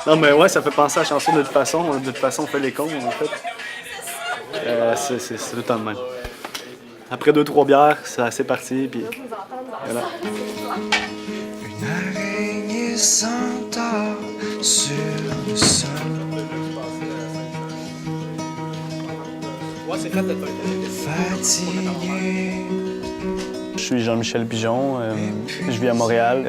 Non, mais ouais, ça fait penser à la chanson de toute façon. De toute façon, on fait les cons, en fait. C'est tout le temps de même. Après 2-3 bières, c'est parti, puis voilà. Une araignée s'endort sur le sol. Fatigué. Je suis Jean-Michel Pigeon, je vis à Montréal.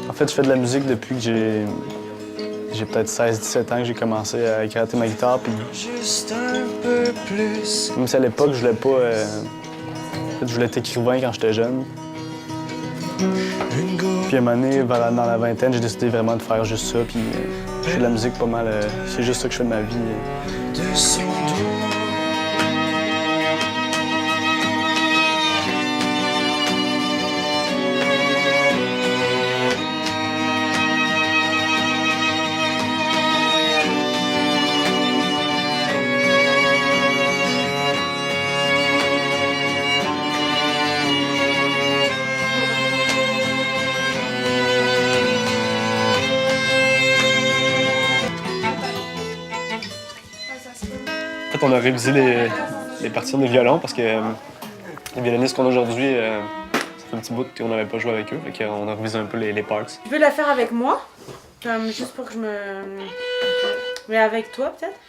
En fait, je fais de la musique depuis que j'ai peut-être 16-17 ans que j'ai commencé à écrire ma guitare. Puis... Juste un peu plus. Même si à l'époque, je voulais pas... En fait, je voulais être écrivain quand j'étais jeune. Puis à un moment donné, dans la vingtaine, j'ai décidé vraiment de faire juste ça. Puis je fais de la musique pas mal. C'est juste ça que je fais de ma vie. De son dos. En fait, on a révisé les parties des violons parce que les violonistes qu'on a aujourd'hui, ça fait un petit bout qu'on n'avait pas joué avec eux. Fait qu'on a révisé un peu les parts. Tu veux la faire avec moi? Comme juste pour que je me... Mais avec toi, peut-être?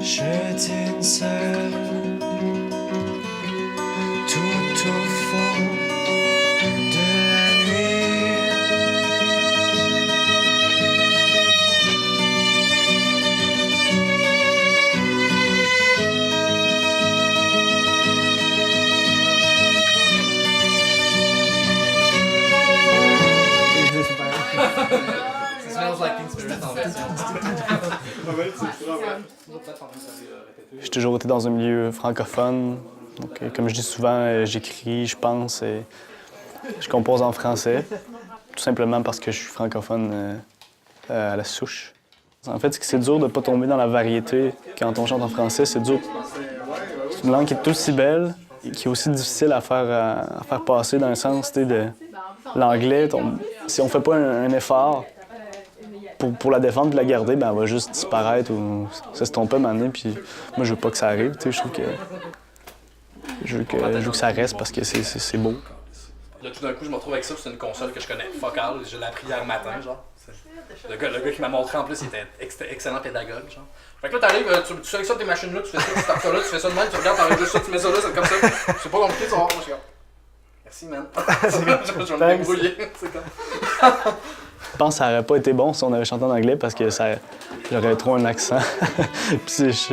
Je dîne seul, tout au fond de la nuit. J'ai toujours été dans un milieu francophone. Donc, comme je dis souvent, j'écris, je pense et je compose en français. Tout simplement parce que je suis francophone à la souche. En fait, c'est dur de ne pas tomber dans la variété quand on chante en français. C'est dur. C'est une langue qui est aussi belle et qui est aussi difficile à faire passer dans le sens de l'anglais. Si on ne fait pas un effort pour la défendre et la garder, ben, elle va juste disparaître ou s'estomper à un moment donné. Puis moi, je veux pas que ça arrive. Je trouve que je veux que ça reste parce que c'est beau. Là, tout d'un coup, je me retrouve avec ça, c'est une console que je connais fuck all. Je l'ai appris hier matin, genre. Le gars qui m'a montré en plus, il était excellent pédagogue, genre. Fait que là, t'arrives, tu sélectionnes tes machines là, tu fais ça, tu tapes ça là, tu fais ça de même, tu regardes, t'enlèves juste ça, tu mets ça là, c'est comme ça. C'est pas compliqué, tu vas voir, moi, je suis comme... Merci, man. Je vais me débrouiller, c'est comme... Je pense que ça aurait pas été bon si on avait chanté en anglais parce que j'aurais trop un accent. Puis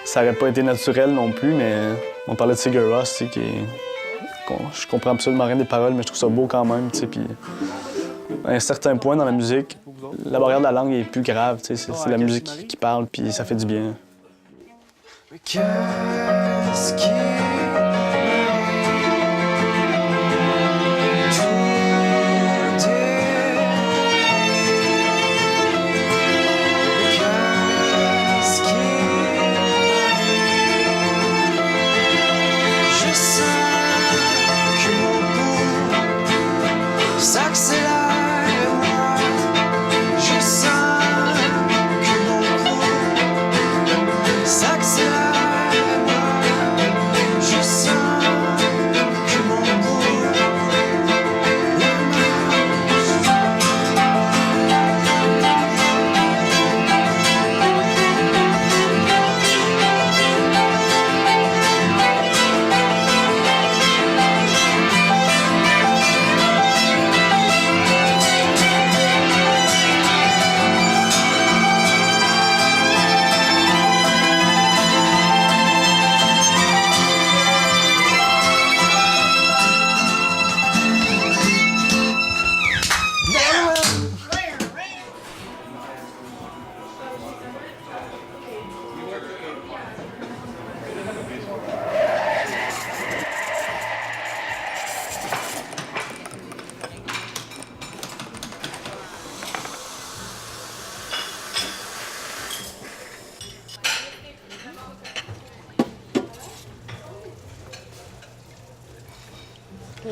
ça aurait pas été naturel non plus, mais on parlait de Sigur Rós, tu sais, je comprends absolument rien des paroles, mais je trouve ça beau quand même, tu sais. Puis à un certain point dans la musique, la barrière de la langue est plus grave, tu sais. C'est la musique qui parle, puis ça fait du bien. Qu'est-ce qui...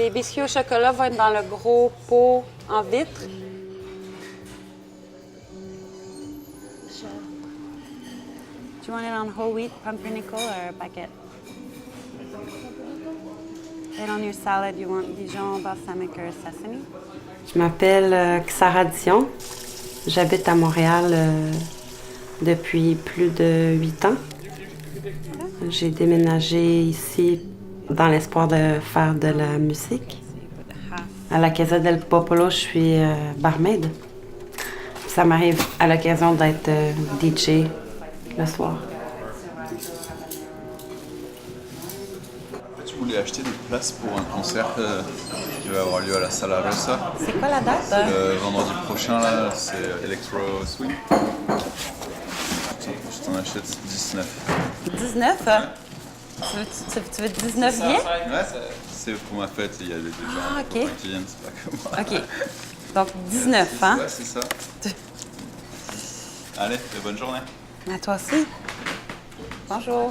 Les biscuits au chocolat vont être dans le gros pot en vitre. Do you want it on whole wheat, pumpernickel, or baguette? And on your salad, you want Dijon, balsamic, or sesame? Je m'appelle Xara Dion. J'habite à Montréal depuis plus de 8 ans. J'ai déménagé ici dans l'espoir de faire de la musique. À la Casa del Popolo, je suis barmaid. Ça m'arrive à l'occasion d'être DJ le soir. Tu voulais acheter des places pour un concert qui va avoir lieu à la Sala Rosa. C'est quoi la date? Le vendredi prochain, là, c'est Electro Swing. Je t'en achète 19. 19? Tu veux 19 billets? Ouais, c'est pour ma fête, il y a des gens ok. qui viennent, c'est pas comme moi. OK. Donc 19, hein? Ouais, c'est ça. Allez, bonne journée. À toi aussi. Bonjour.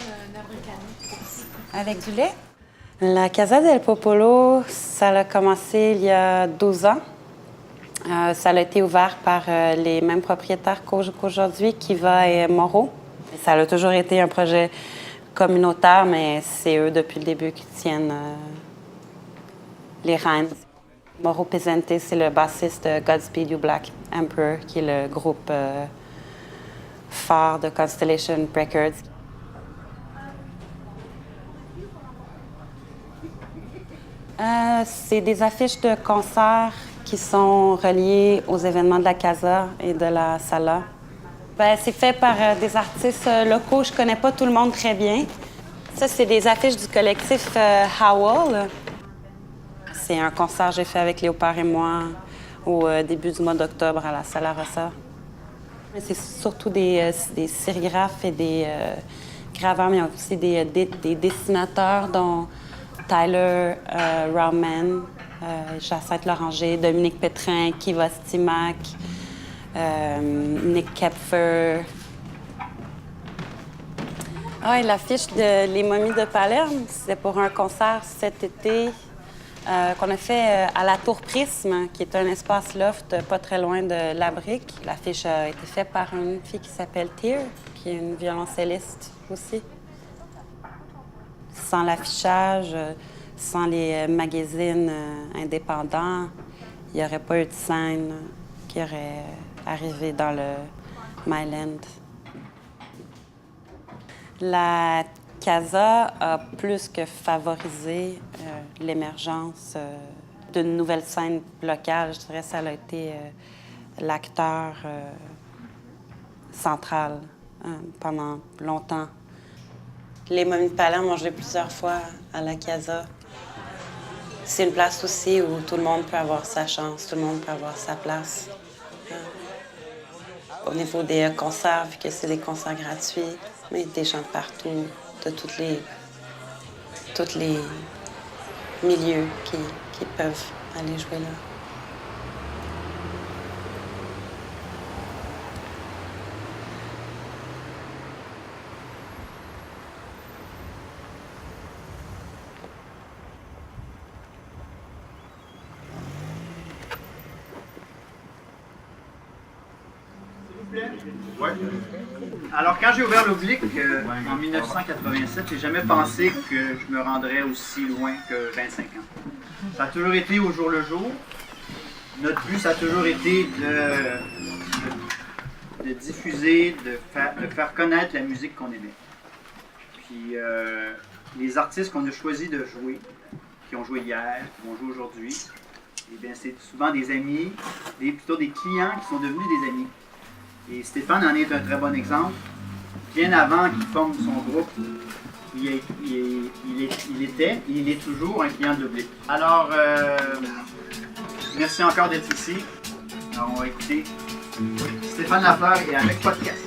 Avec du lait? La Casa del Popolo, ça a commencé il y a 12 ans. Ça a été ouvert par les mêmes propriétaires qu'aujourd'hui, Kiva et Moreau. Ça a toujours été un projet communautaire, mais c'est eux depuis le début qui tiennent les rênes. Mauro Pizzente, c'est le bassiste de Godspeed You Black Emperor, qui est le groupe phare de Constellation Records. C'est des affiches de concerts qui sont reliées aux événements de la Casa et de la Sala. C'est fait par des artistes locaux. Je connais pas tout le monde très bien. Ça, c'est des affiches du collectif Howl. C'est un concert que j'ai fait avec Léopard et moi au début du mois d'octobre à la Sala Rosa. C'est surtout des sérigraphes et des graveurs, mais il y a aussi des dessinateurs, dont Tyler Rowman, Jacinthe Loranger, Dominique Pétrin, Kiva Stimac, Nick Kepfer. Ah, et l'affiche de Les Momies de Palerme, c'était pour un concert cet été qu'on a fait à la Tour Prisme, qui est un espace loft pas très loin de La Brique. L'affiche a été faite par une fille qui s'appelle Tyr, qui est une violoncelliste aussi. Sans l'affichage, sans les magazines indépendants, il n'y aurait pas eu de scène qui aurait arrivé dans le Myland. La Casa a plus que favorisé l'émergence d'une nouvelle scène locale. Je dirais que ça a été l'acteur central pendant longtemps. Les Momies de Palerme ont joué plusieurs fois à la Casa. C'est une place aussi où tout le monde peut avoir sa chance, tout le monde peut avoir sa place. Au niveau des concerts, vu que c'est des concerts gratuits, mais des gens de partout, de tous les milieux qui peuvent aller jouer là. Ouais. Alors, quand j'ai ouvert l'Oblique en 1987, j'ai jamais pensé que je me rendrais aussi loin que 25 ans. Ça a toujours été au jour le jour. Notre but, ça a toujours été de diffuser, de faire connaître la musique qu'on aimait. Puis, les artistes qu'on a choisi de jouer, qui ont joué hier, qui vont jouer aujourd'hui, eh bien, c'est souvent des amis, plutôt des clients qui sont devenus des amis. Et Stéphane en est un très bon exemple. Bien avant qu'il forme son groupe, il était, il est toujours un client de l'Oblique. Alors, merci encore d'être ici. Alors, on va écouter Stéphane Lafleur et avec podcast.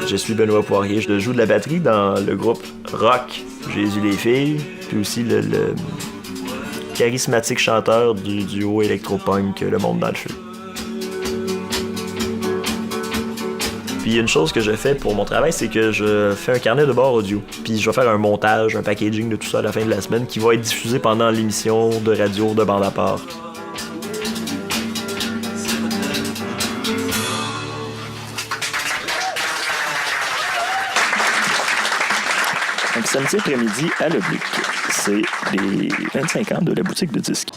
Je suis Benoît Poirier, je joue de la batterie dans le groupe rock Jésus les filles, puis aussi le charismatique chanteur du duo électropunk Le Monde dans le feu. Puis une chose que je fais pour mon travail, c'est que je fais un carnet de bord audio. Puis je vais faire un montage, un packaging de tout ça à la fin de la semaine qui va être diffusé pendant l'émission de radio de Bande à part. Donc samedi après-midi à l'Oblique, c'est les 25 ans de la boutique de disques.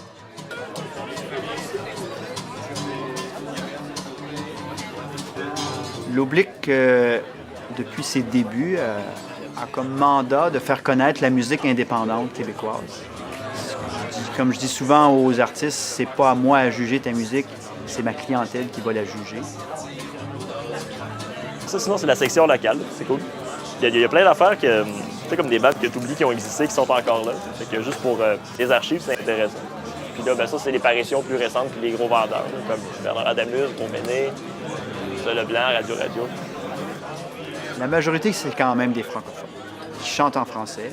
L'Oblique, depuis ses débuts, a comme mandat de faire connaître la musique indépendante québécoise. Comme je dis souvent aux artistes, c'est pas à moi à juger ta musique, c'est ma clientèle qui va la juger. Ça, sinon, c'est la section locale. C'est cool. Il y a plein d'affaires que, tu sais, comme des bandes que tu oublies qui ont existé, qui sont encore là. Fait que juste pour les archives, c'est intéressant. Puis là, ben, ça, c'est les parutions plus récentes puis les gros vendeurs, là, comme Bernard Adamus, Beauméné, ça, Leblanc, Radio. La majorité, c'est quand même des francophones qui chantent en français.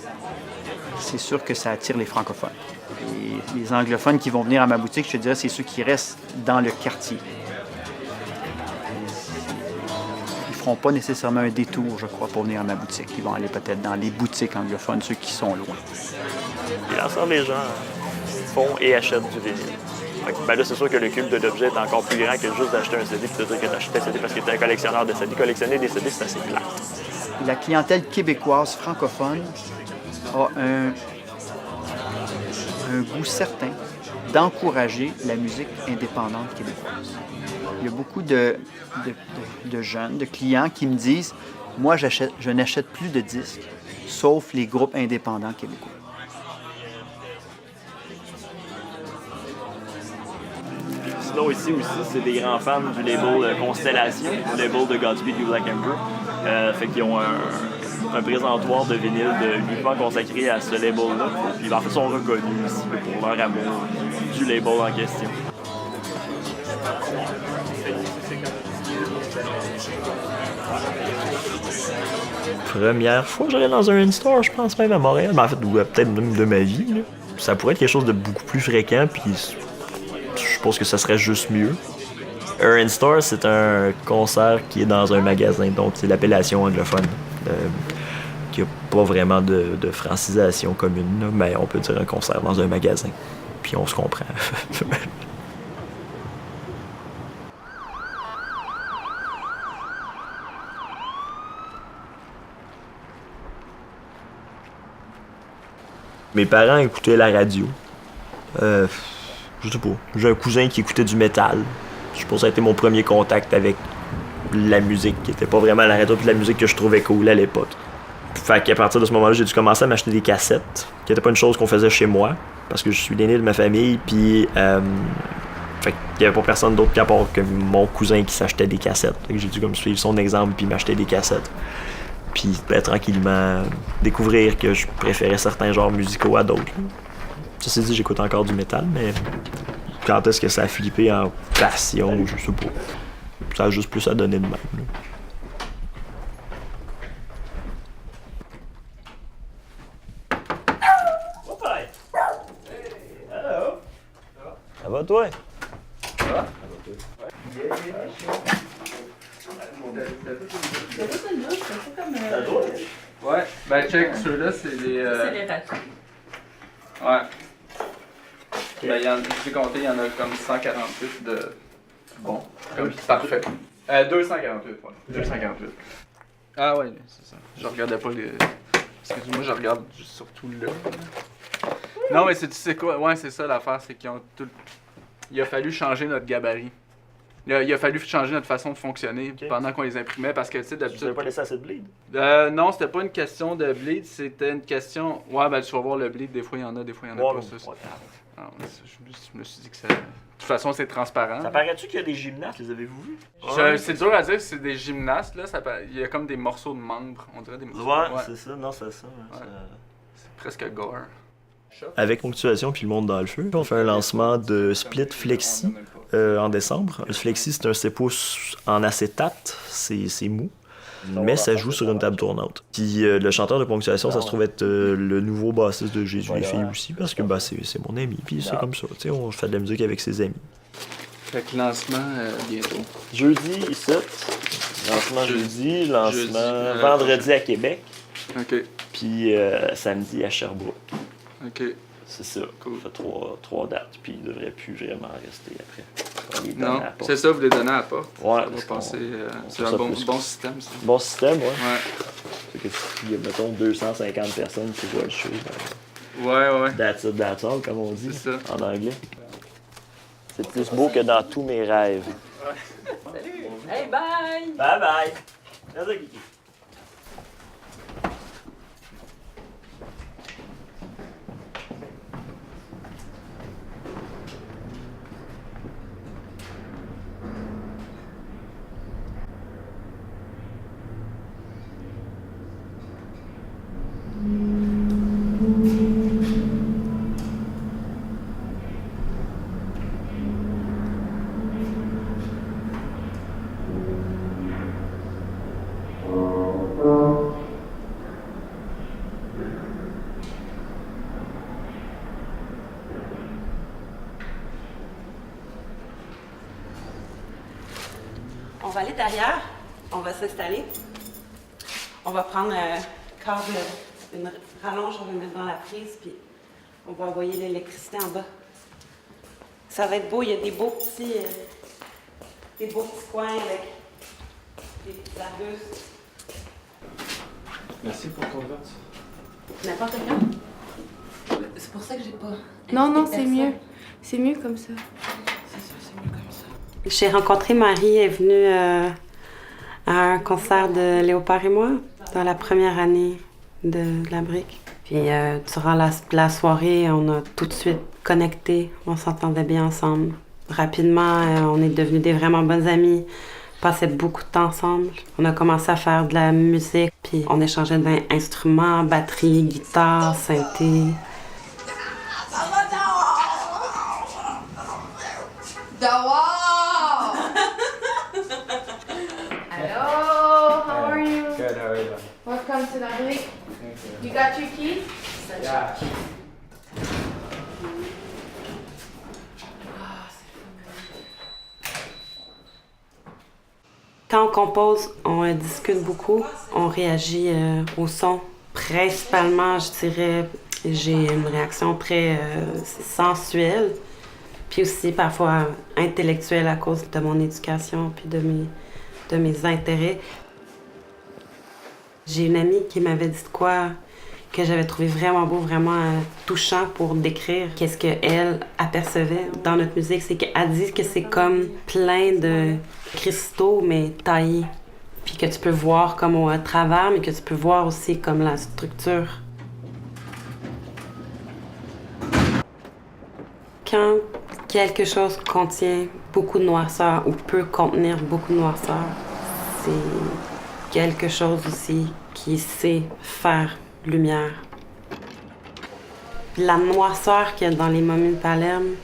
C'est sûr que ça attire les francophones. Et les anglophones qui vont venir à ma boutique, je te dirais, c'est ceux qui restent dans le quartier. Ils ne feront pas nécessairement un détour, je crois, pour venir à ma boutique. Ils vont aller peut-être dans les boutiques anglophones, ceux qui sont loin. Et l'ensemble des gens font et achètent du vinyle. Ben là, c'est sûr que le culte de l'objet est encore plus grand que juste d'acheter un CD et de dire que tu achètes un CD parce que tu es un collectionneur de CD. Collectionner des CD, c'est assez plat. La clientèle québécoise francophone a un goût certain d'encourager la musique indépendante québécoise. Il y a beaucoup de jeunes, de clients qui me disent « Moi, je n'achète plus de disques, sauf les groupes indépendants québécois. » Sinon, ici aussi, c'est des grands fans du label Constellation, le label de Godspeed You Black Emperor. Fait qu'ils ont un présentoir de vinyle uniquement consacré à ce label-là. Puis en fait, ils sont reconnus ici pour leur amour du label en question. Première fois que j'allais dans un in-store, je pense même à Montréal, mais en fait, ou peut-être même de ma vie. Là. Ça pourrait être quelque chose de beaucoup plus fréquent, puis je pense que ça serait juste mieux. Un in-store, c'est un concert qui est dans un magasin, donc c'est l'appellation anglophone. Qui n'a pas vraiment de francisation commune, là, mais on peut dire un concert dans un magasin. Puis on se comprend. Mes parents écoutaient la radio. Je sais pas. J'ai un cousin qui écoutait du métal. Je pense que ça a été mon premier contact avec la musique, qui était pas vraiment la radio, puis la musique que je trouvais cool à l'époque. Fait qu'à partir de ce moment-là, j'ai dû commencer à m'acheter des cassettes, qui n'était pas une chose qu'on faisait chez moi, parce que je suis l'aîné de ma famille, puis fait qu'il n'y avait pas personne d'autre qu'à part que mon cousin qui s'achetait des cassettes. Fait que j'ai dû comme suivre son exemple, puis m'acheter des cassettes. Puis tranquillement découvrir que je préférais certains genres musicaux à d'autres. Ceci dit, j'écoute encore du métal, mais quand est-ce que ça a flippé en passion, je sais pas. Ça a juste plus à donner de même. Là. Ça va, toi? Ça va? Ouais, ben check, ceux-là, c'est des... C'est les rats. Ouais. Ben, j'ai compté, il y en a comme 148 de... Bon, comme parfait. 248, ouais. 248. Ah ouais, c'est ça. Je regardais pas les... Excuse-moi, je regarde surtout là. Non, mais c'est quoi? Ouais, c'est ça l'affaire, c'est qu'ils ont tout... Il a fallu changer notre gabarit. Il a fallu changer notre façon de fonctionner pendant qu'on les imprimait parce que, tu sais, d'habitude... Tu n'avais pas laissé assez de bleed? Non, c'était pas une question de bleed, c'était une question... Ouais, ben tu vas voir le bleed, des fois il y en a, des fois il y en a pas. Non, je me suis dit que ça... De toute façon, c'est transparent. Ça paraît-tu qu'il y a des gymnastes, les avez-vous vus? C'est dur à dire que c'est des gymnastes, là. Il y a comme des morceaux de membres, on dirait des morceaux. Ouais, c'est ça, non, c'est ça. Ouais. C'est presque gore. Avec Ponctuation puis Le Monde dans le feu, on fait un lancement de Split Flexi en décembre. Le Flexi, c'est un 7 pouces en acétate, c'est mou. Mais ça joue sur une table tournante. Puis le chanteur de Ponctuation, ça se trouve être le nouveau bassiste de Jésus les filles aussi, parce que c'est mon ami, puis c'est comme ça. Tu sais, on fait de la musique avec ses amis. Fait que lancement bientôt. Jeudi, ici. Lancement jeudi, lancement vendredi à Québec. OK. Puis samedi à Sherbrooke. OK. C'est ça. Cool. Ça fait trois dates, puis il devrait plus vraiment rester après. Non, c'est ça, vous les donnez à la porte. Ouais. On va passer. C'est un bon système, ça. Bon système, ouais. Ouais. C'est que s'il y a, mettons, 250 personnes qui voient le show, ouais. That's it, that's all, comme on dit en anglais. C'est plus beau que dans tous mes rêves. Salut! Hey, bye! Bye bye! Merci, Kiki. On va aller derrière, on va s'installer. On va prendre une rallonge, on va le mettre dans la prise, puis on va envoyer l'électricité en bas. Ça va être beau, il y a des beaux petits coins avec des petites arbustes. Merci pour ton vote. N'importe quand. C'est pour ça que j'ai pas. Non, c'est mieux. C'est mieux comme ça. J'ai rencontré Marie, elle est venue à un concert de Léopard et moi dans la première année de la brique. Puis durant la soirée, on a tout de suite connecté, on s'entendait bien ensemble. Rapidement, on est devenus des vraiment bonnes amies, on passait beaucoup de temps ensemble. On a commencé à faire de la musique, puis on échangeait d'instruments, batterie, guitare, synthé. Hello, how are you? Good, how are you? Welcome to the brick. You got your keys? Yeah. Quand on compose, on discute beaucoup, on réagit au son. Principalement, je dirais, j'ai une réaction très sensuelle, puis aussi parfois intellectuelle à cause de mon éducation puis de mes intérêts. J'ai une amie qui m'avait dit quoi que j'avais trouvé vraiment beau, vraiment touchant pour décrire qu'est-ce qu'elle apercevait dans notre musique. C'est qu'elle dit que c'est comme plein de cristaux, mais taillés. Puis que tu peux voir comme au travers, mais que tu peux voir aussi comme la structure. Quand quelque chose contient beaucoup de noirceur ou peut contenir beaucoup de noirceur, c'est quelque chose aussi qui sait faire lumière. La noirceur qu'il y a dans les momies de Palerme,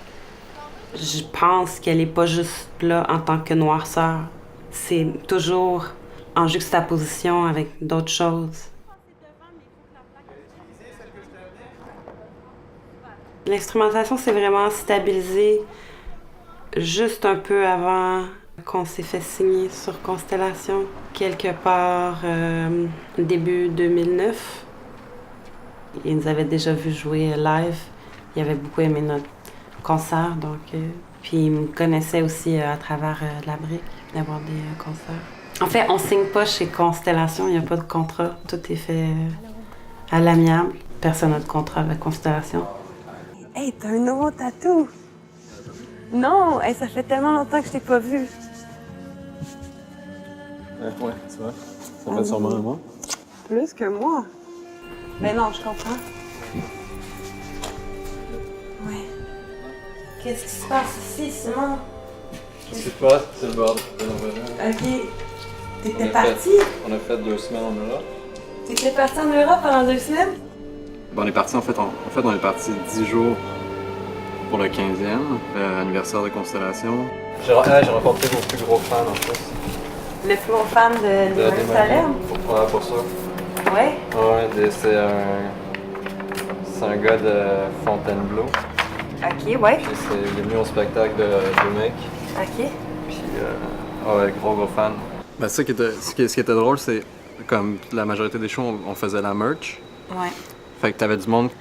je pense qu'elle n'est pas juste là en tant que noirceur. C'est toujours en juxtaposition avec d'autres choses. L'instrumentation s'est vraiment stabilisée juste un peu avant qu'on s'est fait signer sur Constellation, quelque part début 2009. Ils nous avaient déjà vu jouer live. Ils avaient beaucoup aimé notre concert, donc puis ils me connaissaient aussi à travers la brique, d'avoir des concerts. En fait, on signe pas chez Constellation, il n'y a pas de contrat. Tout est fait à l'amiable. Personne n'a de contrat avec Constellation. Hey, t'as un nouveau tatou! Non! Hey, ça fait tellement longtemps que je t'ai pas vu. Ouais, c'est vrai. Ça fait sûrement un mois. Plus que moi. Mais non, je comprends. Ouais. Qu'est-ce qui se passe ici, Simon? Je sais pas, c'est le bord. OK. T'étais parti? On a fait 2 semaines en Europe. T'étais parti en Europe pendant 2 semaines? On est parti, en fait, on est parti 10 jours pour le 15e anniversaire de Constellation. J'ai rencontré vos plus gros fans, en plus. Le plus gros fan de Jérusalem? Ouais, pour ça. Ouais? Ouais, c'est un gars de Fontainebleau. Ok, ouais. Puis il est venu au spectacle de mec. Ok. Puis, ouais, gros fan. Ben, ce qui était drôle, c'est comme la majorité des shows, on faisait la merch. Ouais. Fait que t'avais du monde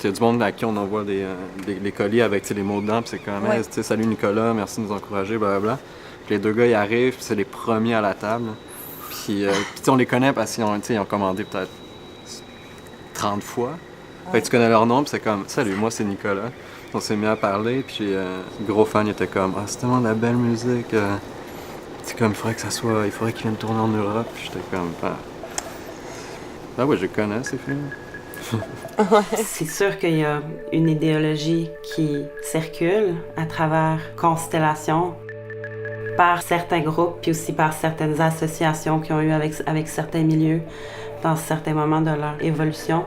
à qui on envoie des colis avec les mots dedans, puis c'est comme, Ouais. hey, tu sais, salut Nicolas, merci de nous encourager, blablabla. Puis les deux gars, ils arrivent, puis c'est les premiers à la table. Puis, puis on les connaît parce qu'ils ont commandé peut-être 30 fois. Fait que tu connais leur nom, puis c'est comme, salut, moi c'est Nicolas. On s'est mis à parler, puis gros fan, il était comme, ah, c'est tellement de la belle musique. C'est comme, il faudrait qu'ils viennent tourner en Europe. Puis j'étais comme, ah ouais, je connais ces films. C'est sûr qu'il y a une idéologie qui circule à travers Constellation par certains groupes, puis aussi par certaines associations qui ont eu avec certains milieux dans certains moments de leur évolution.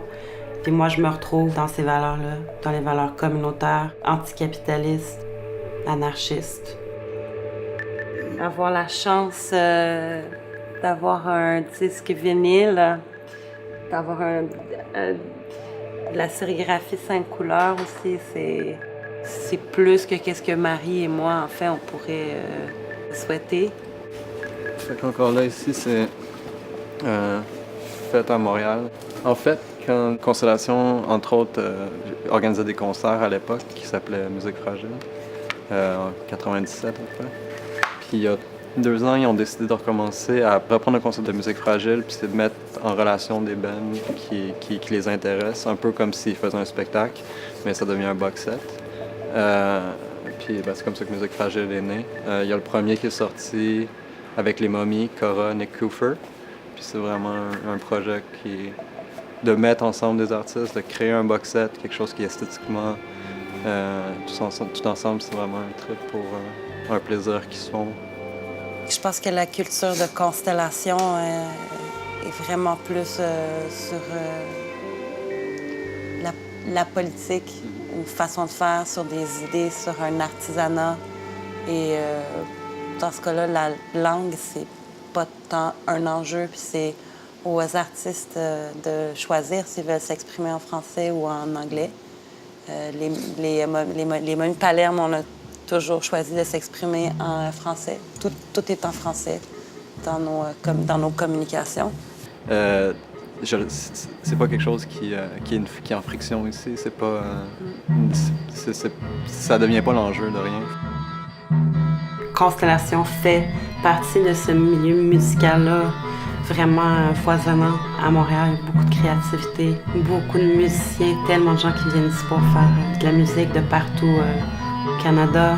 Puis moi, je me retrouve dans ces valeurs-là, dans les valeurs communautaires, anticapitalistes, anarchistes. Avoir la chance d'avoir un disque vinyle, d'avoir de la sérigraphie 5 couleurs aussi, c'est plus que qu'est-ce que Marie et moi, en fait, on pourrait souhaiter. Fait qu'encore là, ici, c'est fait à Montréal. En fait, quand Constellation, entre autres, organisait des concerts à l'époque qui s'appelaient Musique Fragile, en 97 à peu près. Puis il y a 2 ans, ils ont décidé de recommencer à reprendre le concept de Musique Fragile, puis c'est de mettre en relation des bands qui les intéressent, un peu comme s'ils faisaient un spectacle, mais ça devient un box set. Puis c'est comme ça que Musique Fragile est née. Il y a le premier qui est sorti avec les Momies, Cora, Nick Cooper. Puis c'est vraiment un projet qui de mettre ensemble des artistes, de créer un box set, quelque chose qui est esthétiquement tout ensemble, c'est vraiment un trip pour un plaisir qui se font. Je pense que la culture de Constellation est vraiment plus sur la politique, une façon de faire, sur des idées, sur un artisanat. Et dans ce cas-là, la langue, c'est pas tant un enjeu, puis c'est aux artistes de choisir s'ils veulent s'exprimer en français ou en anglais. Les Momies Palerme, on a toujours choisi de s'exprimer en français. Tout est en français dans nos communications. C'est pas quelque chose qui est en friction ici. C'est pas... ça devient pas l'enjeu de rien. Constellation fait partie de ce milieu musical-là vraiment foisonnant à Montréal. Beaucoup de créativité, beaucoup de musiciens, tellement de gens qui viennent ici pour faire de la musique de partout au Canada.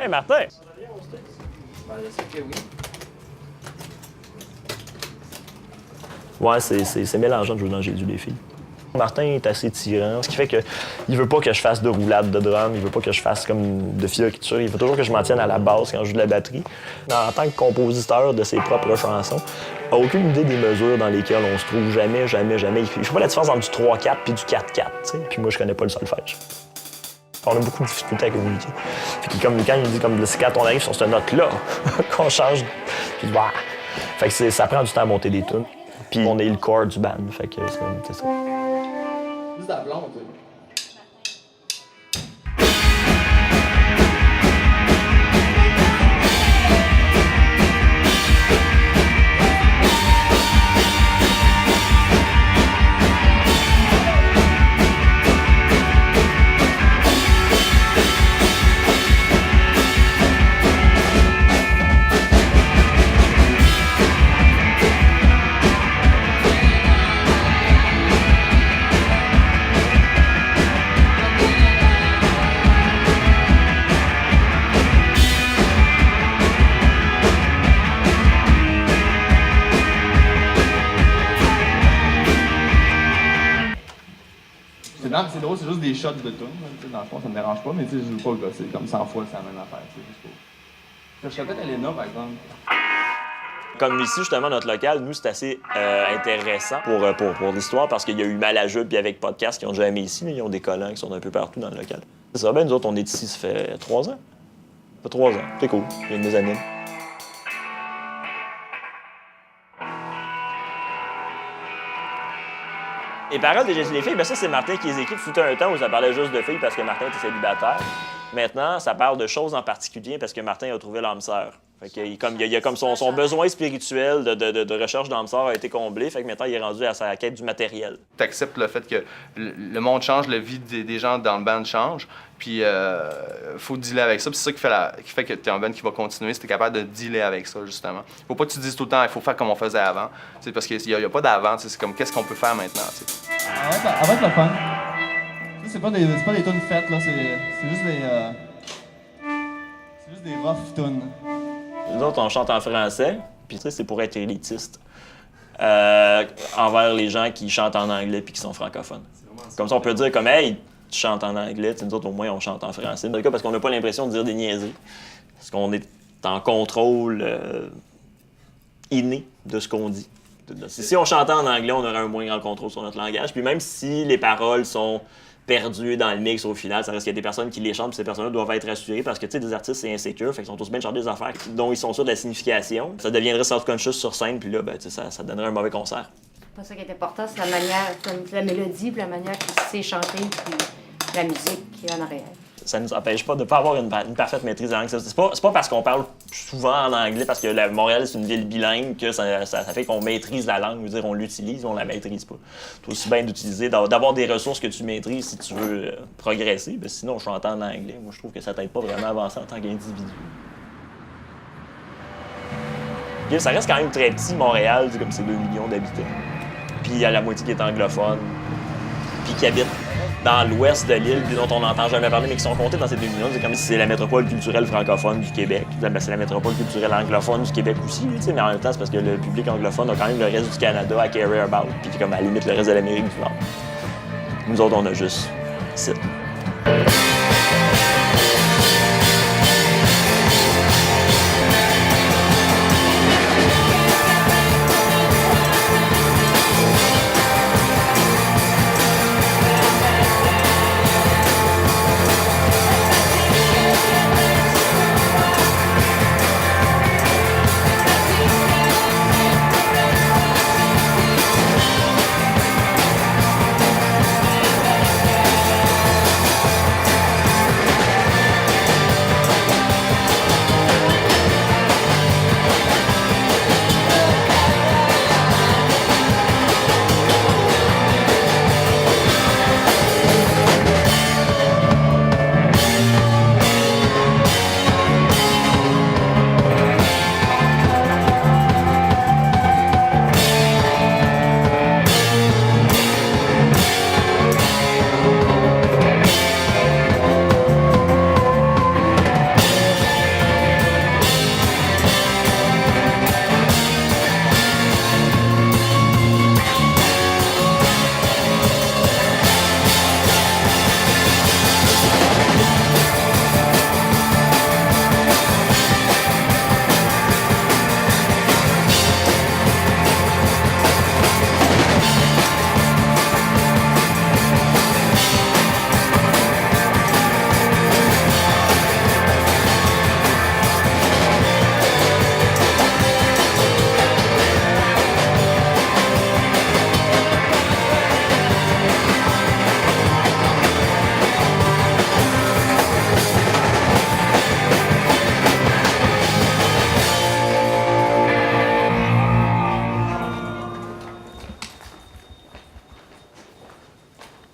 Hey, Martin! Ben, je sais que oui. Ouais, c'est mélangeant de jouer dans J'ai dû les filles. Martin est assez tyran, ce qui fait qu'il veut pas que je fasse de roulade de drum, il veut pas que je fasse comme de fioriture, il veut toujours que je m'en tienne à la base quand je joue de la batterie. En tant que compositeur de ses propres chansons, il n'a aucune idée des mesures dans lesquelles on se trouve, jamais. Il fait pas la différence entre du 3-4 puis du 4-4, tu sais, puis moi je connais pas le solfège. On a beaucoup de difficultés à communiquer. Puis quand il me dit comme c'est quand on arrive sur cette note-là qu'on change, puis bah. Fait que ça prend du temps à monter des tunes. Puis on est le corps du band, fait que c'est ça. Juste de la blonde, tu sais. Non, c'est drôle, c'est juste des shots de tunes. Dans le fond, ça me dérange pas, mais tu sais, je veux pas gosser comme 100 fois, c'est la même affaire. Je serais peut-être Elena, par exemple. Comme ici, justement, notre local, nous, c'est assez intéressant pour l'histoire parce qu'il y a eu Malajube puis avec Podcast qui ont déjà aimé ici, mais ils ont des collants qui sont un peu partout dans le local. C'est ça, ben nous autres, on est ici, ça fait 3 ans. Ça fait 3 ans. C'est cool. Il y a une mezzanine. Les paroles de J'ai dû les filles, ben ça, c'est Martin qui les écrit. Fut un temps où ça parlait juste de filles parce que Martin était célibataire. Maintenant, ça parle de choses en particulier parce que Martin a trouvé l'âme sœur. Fait qu'il y a comme son besoin spirituel de recherche d'âme sœur a été comblé. Fait que maintenant, il est rendu à sa quête du matériel. T'acceptes le fait que le monde change, la vie des gens dans le band change, puis faut dealer avec ça. Puis c'est ça qui fait que t'es un band qui va continuer, si t'es capable de dealer avec ça, justement. Faut pas que tu te dises tout le temps, il faut faire comme on faisait avant. T'sais, parce qu'il y a pas d'avant, c'est comme qu'est-ce qu'on peut faire maintenant. T'sais. Avant de le fun. C'est pas des tunes faites, là, c'est juste des rough tunes. Nous autres, on chante en français, puis tu sais, c'est pour être élitiste envers les gens qui chantent en anglais puis qui sont francophones. Comme ça, on peut dire comme « Hey, tu chantes en anglais », nous autres, au moins, on chante en français. Dans le cas, parce qu'on n'a pas l'impression de dire des niaiseries. Parce qu'on est en contrôle inné de ce qu'on dit. Si on chantait en anglais, on aurait un moins grand contrôle sur notre langage. Puis même si les paroles sont perdues dans le mix au final, ça reste qu'il y a des personnes qui les chantent, puis ces personnes-là doivent être rassurées parce que, tu sais, des artistes, c'est insécure, fait qu'ils sont tous bien de chanter des affaires dont ils sont sûrs de la signification. Ça deviendrait self-conscious sur scène, puis là, ben, tu sais, ça donnerait un mauvais concert. Pas ça qui est important, c'est la manière, la mélodie, puis la manière qu'il sait chanter, puis la musique qui est en arrière. Ça ne nous empêche pas de ne pas avoir une parfaite maîtrise de la langue. C'est pas parce qu'on parle souvent en anglais, parce que Montréal, c'est une ville bilingue, que ça fait qu'on maîtrise la langue. Je veux dire, on l'utilise, on la maîtrise pas. C'est aussi bien d'utiliser, d'avoir des ressources que tu maîtrises si tu veux progresser. Ben, sinon, chanter en anglais, moi, je trouve que ça t'aide pas vraiment à avancer en tant qu'individu. Ça reste quand même très petit, Montréal, comme c'est 2 millions d'habitants. Puis il y a la moitié qui est anglophone, puis qui habite dans l'ouest de l'île, dont on n'entend jamais parler, mais qui sont comptés dans ces 2 millions. C'est comme si c'est la métropole culturelle francophone du Québec. C'est la métropole culturelle anglophone du Québec aussi, mais en même temps, c'est parce que le public anglophone a quand même le reste du Canada à carry about, puis comme à la limite le reste de l'Amérique du Nord. Nous autres, on a juste ça.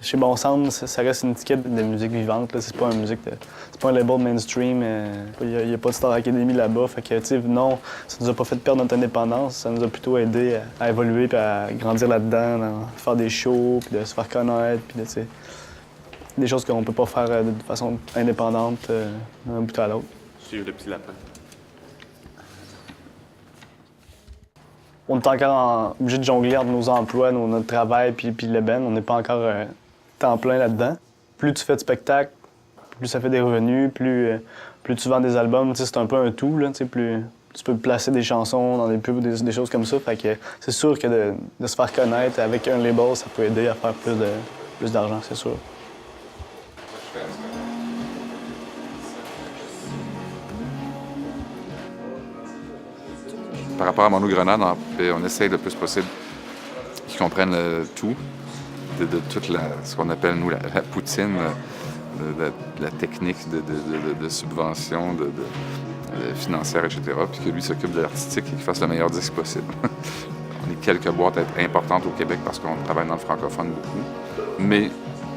Chez Bon Sound, ça reste une étiquette de musique vivante. Là. C'est pas un label mainstream. Il n'y a pas de Star Academy là-bas. Fait que, non, ça nous a pas fait perdre notre indépendance. Ça nous a plutôt aidé à évoluer puis à grandir là-dedans, faire des shows, puis de se faire connaître, puis des choses qu'on peut pas faire de façon indépendante d'un bout à l'autre. Suivre le petit lapin. On est encore obligé de jongler entre nos emplois, notre travail, puis le band. On n'est pas encore temps plein là-dedans. Plus tu fais de spectacles, plus ça fait des revenus, plus tu vends des albums. C'est un peu un tout. Là, plus tu peux placer des chansons dans des pubs, des choses comme ça. Fait que c'est sûr que de se faire connaître avec un label, ça peut aider à faire plus d'argent, c'est sûr. Par rapport à Mono Grenade, on essaye le plus possible qu'ils comprennent tout, de toute ce qu'on appelle, nous, la poutine, la technique de subvention, financière, etc., puis que lui s'occupe de l'artistique et qu'il fasse le meilleur disque possible. On est quelques boîtes importantes au Québec parce qu'on travaille dans le francophone beaucoup, mais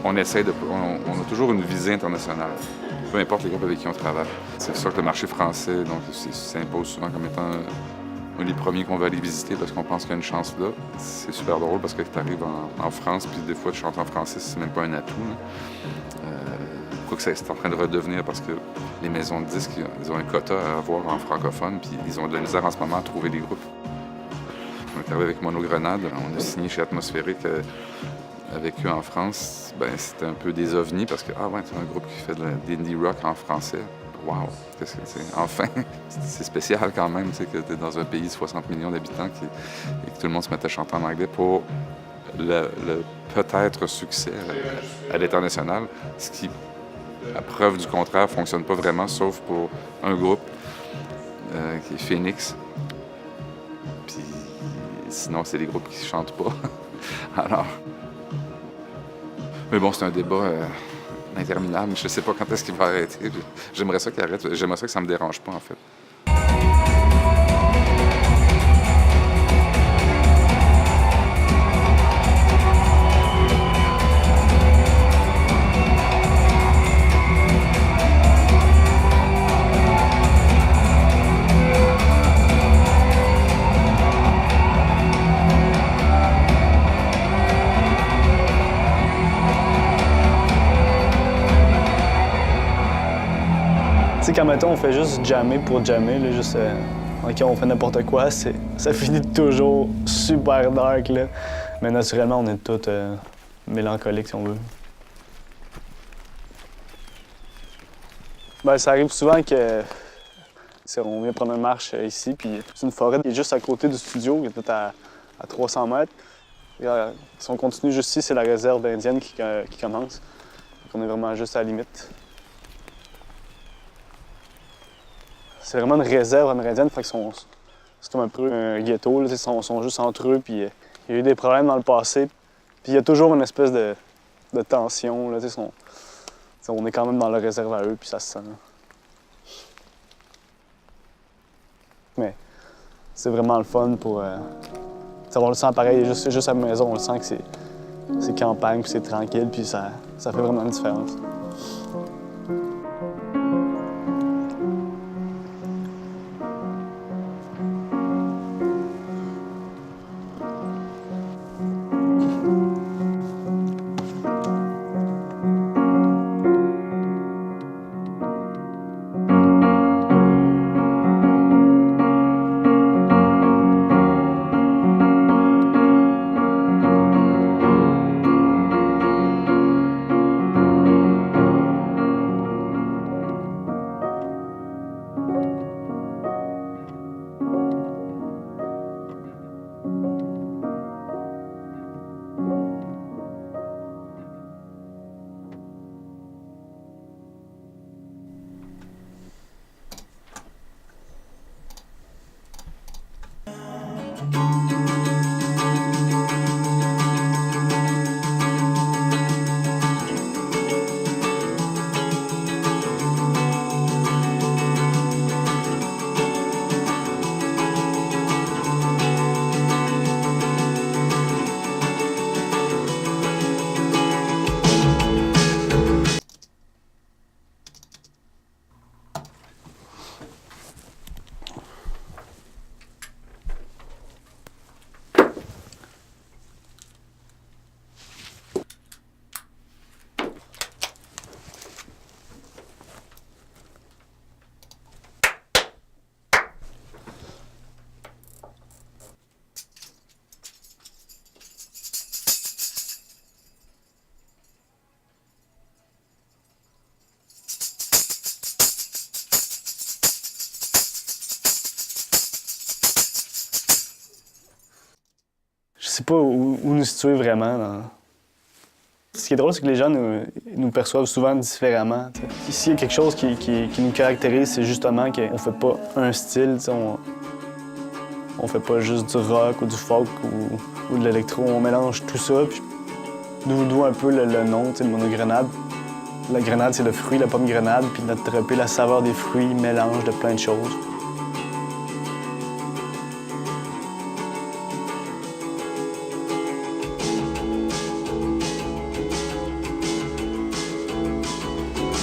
on essaie on a toujours une visée internationale, peu importe les groupes avec qui on travaille. C'est sûr que le marché français donc, s'impose souvent comme étant un des premiers qu'on va aller visiter parce qu'on pense qu'il y a une chance là. C'est super drôle parce que tu arrives en France, puis des fois tu chantes en français, c'est même pas un atout. Je crois que c'est en train de redevenir parce que les maisons de disques, ils ont un quota à avoir en francophone, puis ils ont de la misère en ce moment à trouver des groupes. On est arrivé avec Mono Grenade, on a signé chez Atmosphérique avec eux en France. Ben, c'était un peu des ovnis parce que, c'est un groupe qui fait de l'indie rock en français. Wow! Qu'est-ce que c'est? Enfin, c'est spécial quand même, tu sais, que tu es dans un pays de 60 millions d'habitants et que tout le monde se mette à chanter en anglais pour le peut-être succès à l'international, ce qui, à preuve du contraire, ne fonctionne pas vraiment, sauf pour un groupe qui est Phoenix. Puis sinon, c'est des groupes qui ne chantent pas. Alors... Mais bon, c'est un débat... interminable. Je sais pas quand est-ce qu'il va arrêter. J'aimerais ça qu'il arrête. J'aimerais ça que ça me dérange pas, en fait. Quand mettons, on fait juste jammer pour jammer, là, juste OK, on fait n'importe quoi, ça finit toujours super dark. Là. Mais naturellement, on est tous mélancoliques, si on veut. Ben, ça arrive souvent que on vient prendre une marche ici, puis c'est une forêt qui est juste à côté du studio, qui est peut-être à 300 mètres. Et, si on continue juste ici, c'est la réserve indienne qui commence. Donc, on est vraiment juste à la limite. C'est vraiment une réserve amérindienne, fait que c'est comme un peu un ghetto, là, ils sont juste entre eux, puis il y a eu des problèmes dans le passé, puis il y a toujours une espèce de tension, là, on est quand même dans la réserve à eux, puis ça se sent. Mais c'est vraiment le fun pour... on le sent pareil, juste à la maison, on le sent que c'est campagne, puis c'est tranquille, puis ça fait vraiment une différence. sais pas où nous situer vraiment. Ce qui est drôle, c'est que les gens nous perçoivent souvent différemment. T'sais. S'il y a quelque chose qui nous caractérise, c'est justement qu'on fait pas un style. On fait pas juste du rock ou du folk ou de l'électro. On mélange tout ça. D'où un peu le nom, le monogrenade. La grenade, c'est le fruit, la pomme grenade. Puis notre EP, la saveur des fruits, mélange de plein de choses.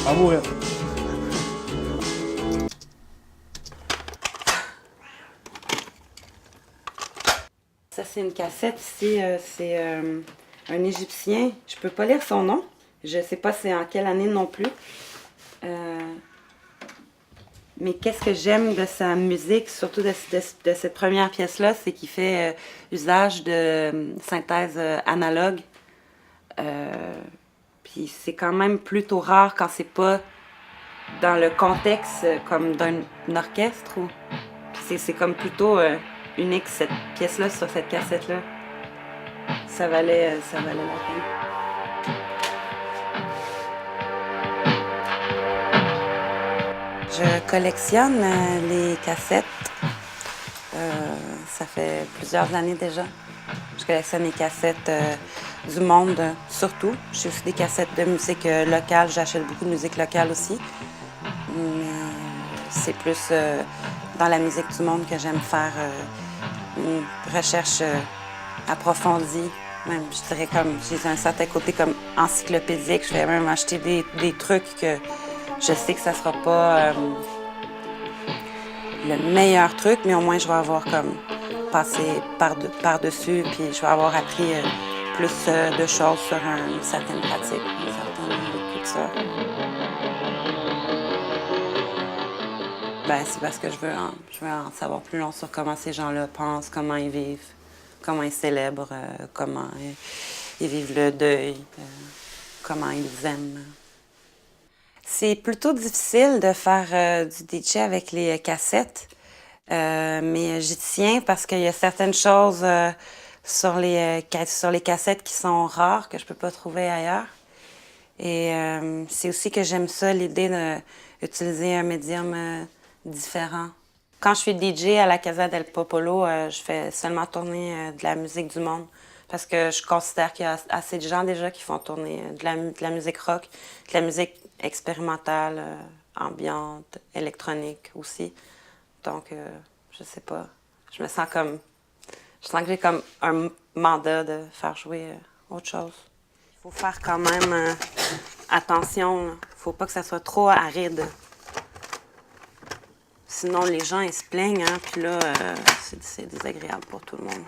Amoureux. Ça, c'est une cassette ici. C'est un Égyptien. Je peux pas lire son nom. Je sais pas c'est en quelle année non plus. Mais qu'est-ce que j'aime de sa musique, surtout de cette première pièce-là, c'est qu'il fait usage de synthèse analogue. Puis c'est quand même plutôt rare quand c'est pas dans le contexte comme d'un orchestre. C'est comme plutôt unique cette pièce-là sur cette cassette-là. Ça valait la peine. Je collectionne les cassettes. Ça fait plusieurs années déjà. Je collectionne les cassettes du monde, surtout. J'ai aussi des cassettes de musique locale. J'achète beaucoup de musique locale aussi. Mais c'est plus dans la musique du monde que j'aime faire une recherche approfondie. Même, je dirais comme, j'ai un certain côté comme encyclopédique. Je vais même acheter des trucs que je sais que ça sera pas le meilleur truc, mais au moins je vais avoir comme passé par-dessus, puis je vais avoir appris plus de choses sur une certaine pratique, une certaine culture. Ben, c'est parce que je veux en savoir plus long sur comment ces gens-là pensent, comment ils vivent, comment ils célèbrent, comment ils vivent le deuil, comment ils aiment. C'est plutôt difficile de faire du DJ avec les cassettes, mais j'y tiens parce qu'il y a certaines choses sur les cassettes qui sont rares, que je peux pas trouver ailleurs. Et c'est aussi que j'aime ça, l'idée d'utiliser un médium différent. Quand je suis DJ à la Casa del Popolo, je fais seulement tourner de la musique du monde. Parce que je considère qu'il y a assez de gens déjà qui font tourner de la musique rock, de la musique expérimentale, ambiante, électronique aussi. Donc, je sais pas. Je sens que j'ai comme un mandat de faire jouer autre chose. Il faut faire quand même attention. Il faut pas que ça soit trop aride. Sinon, les gens, ils se plaignent, hein, puis là, c'est désagréable pour tout le monde.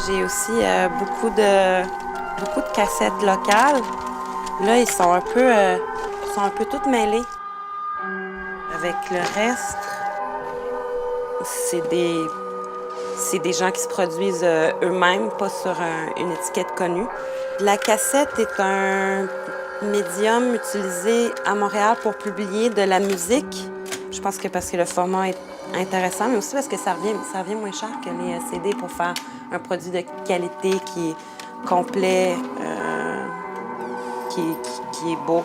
J'ai aussi beaucoup de cassettes locales. Là, ils sont un peu toutes mêlées. Avec le reste, c'est des gens qui se produisent eux-mêmes, pas sur une étiquette connue. La cassette est un médium utilisé à Montréal pour publier de la musique. Je pense que parce que le format est intéressant, mais aussi parce que ça revient moins cher que les CD pour faire un produit de qualité qui est complet, qui est beau.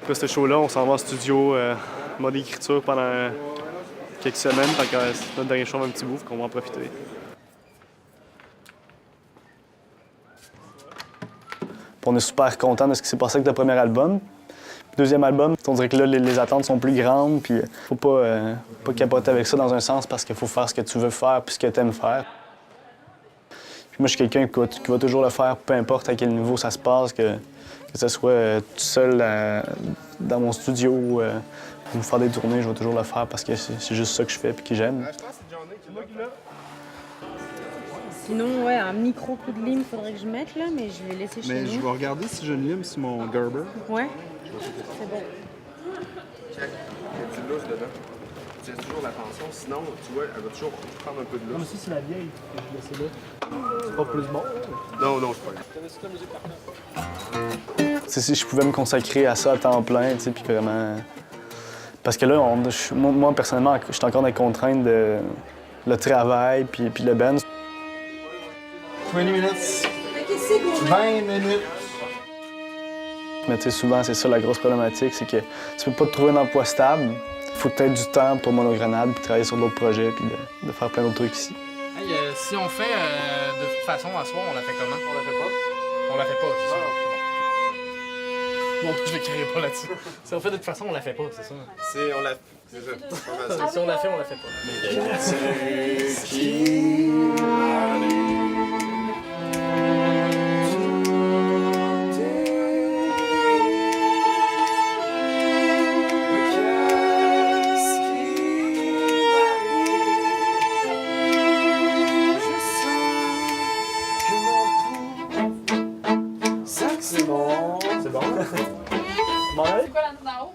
Après ce show-là, on s'en va en studio, mode écriture pendant quelques semaines, tant que c'est notre dernier show un petit bout, qu'on va en profiter. On est super content de ce qui s'est passé avec le premier album. Deuxième album, on dirait que là, les attentes sont plus grandes, puis faut pas capoter avec ça dans un sens parce qu'il faut faire ce que tu veux faire puis ce que tu aimes faire. Puis moi, je suis quelqu'un qui va toujours le faire, peu importe à quel niveau ça se passe, que ce soit tout seul dans mon studio ou faire des tournées, je vais toujours le faire parce que c'est juste ça que je fais et que j'aime. Sinon, ouais, un micro coup de lime, faudrait que je mette là, mais je vais laisser chez nous. Mais je vais regarder si j'ai une lime sur mon Gerber. Ouais, c'est bon. Check. Il y a du lousse dedans. Tu laisses toujours la tension, sinon, tu vois, elle va toujours prendre un peu de lousse. Comme si c'est la vieille que je laissais là. C'est pas plus bon. Non, c'est pas grave. Tu connais la musique par contre? Si je pouvais me consacrer à ça à temps plein, tu sais, puis vraiment... Parce que là, moi, personnellement, je suis encore dans les contraintes de le travail puis le band. 20 minutes. 20 minutes. Mais tu sais, souvent, c'est ça la grosse problématique, c'est que tu peux pas te trouver un emploi stable. Il faut peut-être du temps pour Monogrenade, puis travailler sur d'autres projets, puis de faire plein d'autres trucs ici. Hey, si on fait de toute façon à soir, on la fait comment? On la fait pas? On la fait pas, c'est ça. Bon, je l'écrirai pas là-dessus. Si on fait de toute façon, on la fait pas, c'est ça. C'est ça. Si on la fait, on la fait pas. C'est qui C'est bon. C'est bon? Bon, allez? C'est quoi la note en haut?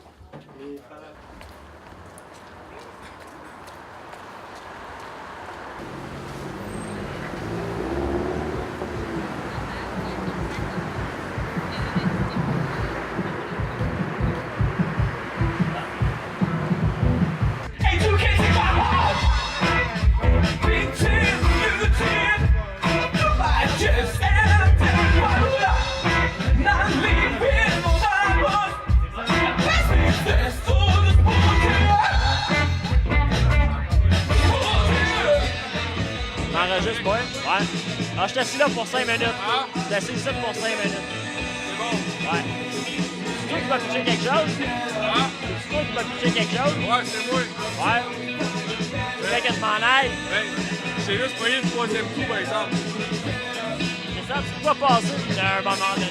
M'enregistre, ouais? Ouais. Ah, je suis assis là pour 5 minutes. Je suis assis ici pour 5 minutes. C'est bon. Ouais. C'est toi qui vas pitcher quelque chose? C'est toi qui vas pitcher quelque chose? Ouais, c'est moi. Ouais. Tu veux que je m'en aille? J'ai juste pris le troisième coup, par exemple. C'est ça, tu peux pas passer à un moment donné.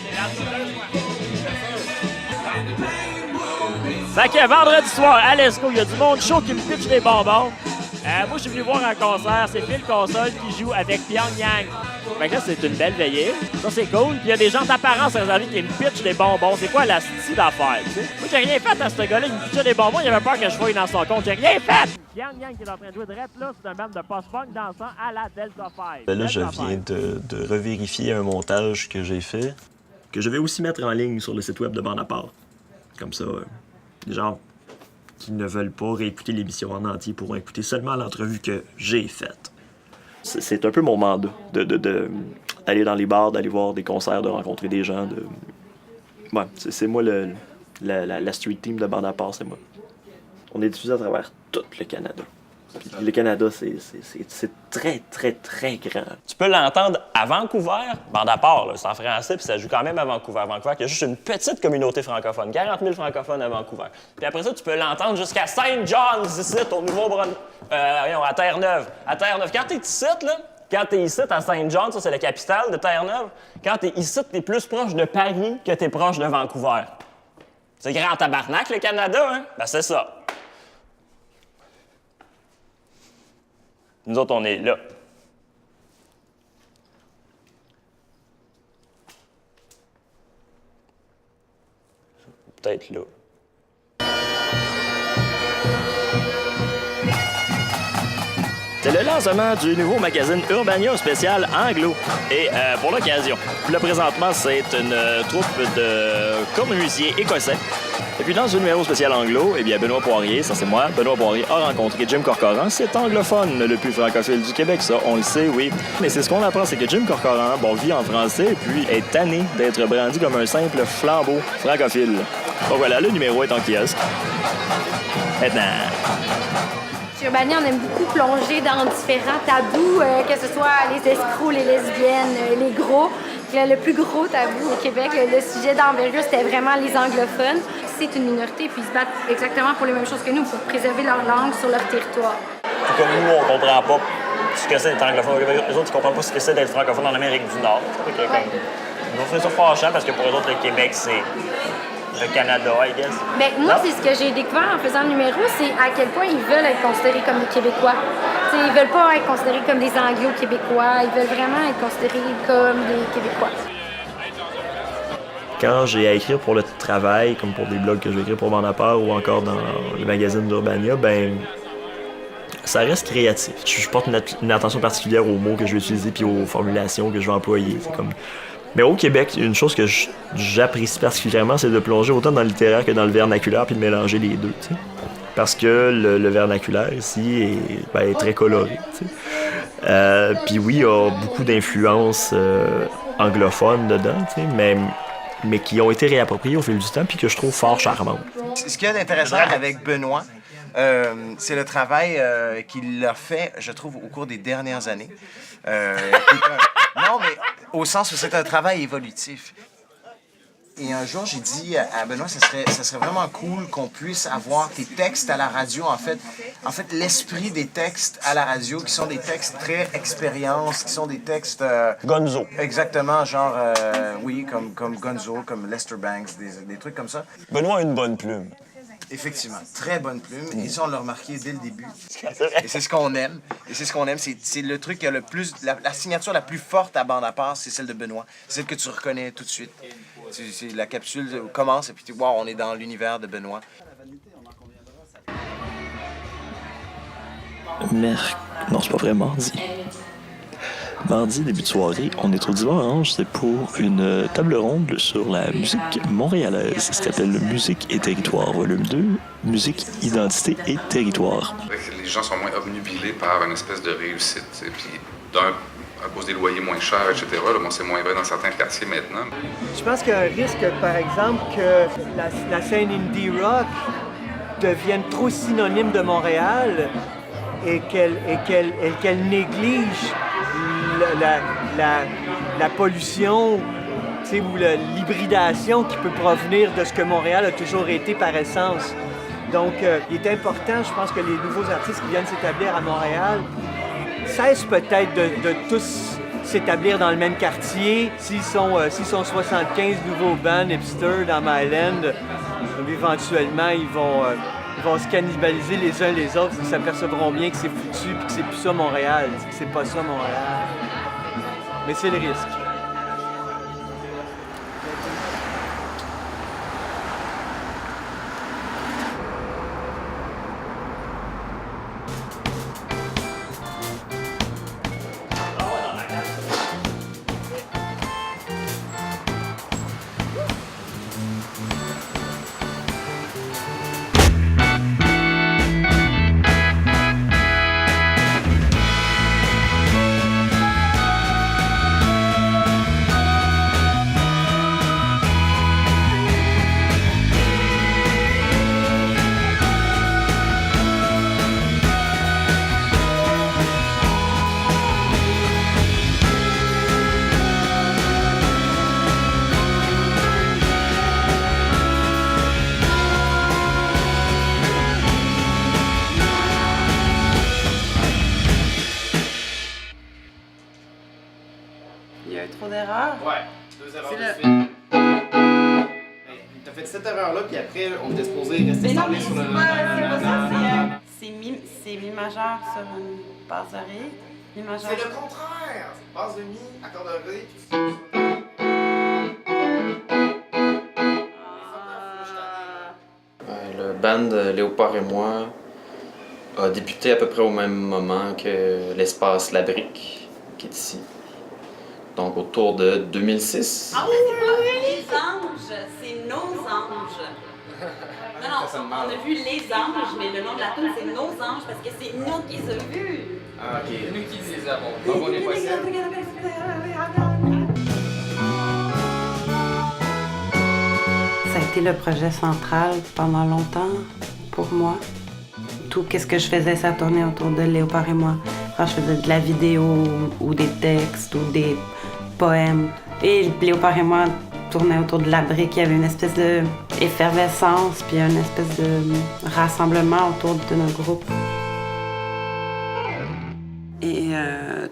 Fait que vendredi soir, à l'Esco, il y a du monde chaud qui me pitch des bonbons. Moi, je suis venu voir un concert. C'est Phil Console qui joue avec Pyongyang. Fait que là, c'est une belle veillée. Ça, c'est cool. Puis il y a des gens d'apparence réservés qui me pitchent des bonbons. C'est quoi la style d'affaires, tu sais? Moi, j'ai rien fait à ce gars-là. Il me pitchait des bonbons. Il avait peur que je fouille dans son compte. J'ai rien fait! Pyongyang qui est en train de jouer de rap, là, c'est un band de post-punk dansant à la Delta 5. Là, je viens de revérifier un montage que j'ai fait, que je vais aussi mettre en ligne sur le site web de Bande à part. Comme ça, les gens qui ne veulent pas réécouter l'émission en entier pourront écouter seulement l'entrevue que j'ai faite. C'est un peu mon mandat, d'aller dans les bars, d'aller voir des concerts, de rencontrer des gens. Ouais, c'est moi la street team de Bande à part, c'est moi. On est diffusé à travers tout le Canada. Puis le Canada, c'est très, très, très grand. Tu peux l'entendre à Vancouver, Bande à part, c'est en français, puis ça joue quand même à Vancouver. Vancouver, qui a juste une petite communauté francophone, 40 000 francophones à Vancouver. Puis après ça, tu peux l'entendre jusqu'à St. John's, ici, au Nouveau-Brunswick, à Terre-Neuve. À Terre-Neuve. Quand t'es ici, là, quand t'es ici à St. John's, ça, c'est la capitale de Terre-Neuve, quand t'es ici, t'es plus proche de Paris que t'es proche de Vancouver. C'est grand tabarnak, le Canada, hein? Ben, c'est ça. Nous autres, on est là. Peut-être là. C'est le lancement du nouveau magazine Urbania spécial anglo. Et pour l'occasion, là présentement, c'est une troupe de cornemusiers écossais. Et puis dans ce numéro spécial anglo, eh bien Benoît Poirier, ça c'est moi, Benoît Poirier a rencontré Jim Corcoran. C'est anglophone, le plus francophile du Québec, ça, on le sait, oui. Mais c'est ce qu'on apprend, c'est que Jim Corcoran, vit en français et puis est tanné d'être brandi comme un simple flambeau francophile. Donc voilà, le numéro est en kiosque. Maintenant. Chez Urbania, on aime beaucoup plonger dans différents tabous, que ce soit les escrocs, les lesbiennes, les gros. Le plus gros tabou au Québec, le sujet d'envergure, c'était vraiment les anglophones. C'est une minorité, puis ils se battent exactement pour les mêmes choses que nous, pour préserver leur langue sur leur territoire. Tout comme nous, on comprend pas ce que c'est d'être anglophone. Les autres, ils comprennent pas ce que c'est d'être francophone en Amérique du Nord. Ils vont faire ça fâchant parce que pour eux autres, le Québec, c'est le Canada, I guess. Bien, moi, c'est ce que j'ai découvert en faisant le numéro, c'est à quel point ils veulent être considérés comme des Québécois. T'sais, ils veulent pas être considérés comme des Anglo-Québécois, ils veulent vraiment être considérés comme des Québécois. Quand j'ai à écrire pour le travail, comme pour des blogs que je vais écrire pour Bonaparte ou encore dans le magazine d'Urbania, ben ça reste créatif. Je porte une attention particulière aux mots que je vais utiliser puis aux formulations que je vais employer. C'est comme... Mais au Québec, une chose que j'apprécie particulièrement, c'est de plonger autant dans le littéraire que dans le vernaculaire puis de mélanger les deux. T'sais. Parce que le vernaculaire ici est très coloré. Puis oui, il y a beaucoup d'influences anglophones dedans, mais qui ont été réappropriées au fil du temps puis que je trouve fort charmantes. Ce qu'il y a d'intéressant avec Benoît, c'est le travail qu'il a fait, je trouve, au cours des dernières années. Non, mais au sens où c'est un travail évolutif. Et un jour, j'ai dit à Benoît, ça serait vraiment cool qu'on puisse avoir tes textes à la radio. En fait, l'esprit des textes à la radio, qui sont des textes très expérience, qui sont des textes... Gonzo. Exactement, genre, oui, comme Gonzo, comme Lester Banks, des trucs comme ça. Benoît a une bonne plume. Effectivement, très bonne plume. Et ça, on l'a remarqué dès le début. Et c'est ce qu'on aime. Et c'est ce qu'on aime. C'est le truc qui a le plus... La signature la plus forte à bande à part, c'est celle de Benoît. C'est celle que tu reconnais tout de suite. La capsule commence et puis wow, on est dans l'univers de Benoît. Non, c'est pas vrai, mardi. Mardi, début de soirée, on est au Divan Orange, c'est pour une table ronde sur la musique montréalaise. Ça s'appelle Musique et territoire, volume 2, musique, identité et territoire. Les gens sont moins obnubilés par une espèce de réussite. Et puis, à cause des loyers moins chers, etc., là, bon, c'est moins vrai dans certains quartiers maintenant. Je pense qu'il y a un risque, par exemple, que la scène indie rock devienne trop synonyme de Montréal et qu'elle néglige la pollution ou l'hybridation qui peut provenir de ce que Montréal a toujours été par essence. Donc, il est important, je pense, que les nouveaux artistes qui viennent s'établir à Montréal cessent peut-être de tous s'établir dans le même quartier. S'ils sont 75 nouveaux bands hipsters dans Myland, éventuellement, ils vont se cannibaliser les uns les autres. Ils s'apercevront bien que c'est foutu et que c'est plus ça Montréal. C'est pas ça Montréal. Mais c'est le risque. Il y a eu trop d'erreurs? Ouais, 2 erreurs de suite. T'as fait cette erreur-là, puis après, on était supposé rester semblé sur le... C'est mi majeur sur une basse de ré. Mi majeur. C'est le contraire! Basse de mi, accord de ré, Le band Léopard et moi a débuté à peu près au même moment que l'espace La Brique, qui est ici. Donc autour de 2006. Ah oui, c'est pas les anges, c'est nos anges. Non, on a vu les anges, mais le nom de la tune c'est nos anges parce que c'est nous qui les avons vus. Ah, ok, nous qui les avons. Donc on est pas seul. Ça a été le projet central pendant longtemps pour moi. Tout ce que je faisais, ça tournait autour de Léopard et moi. Quand je faisais de la vidéo ou des textes ou des poèmes. Et Léopard et moi tournaient autour de la brique. Il y avait une espèce d'effervescence puis une espèce de rassemblement autour de notre groupe. Et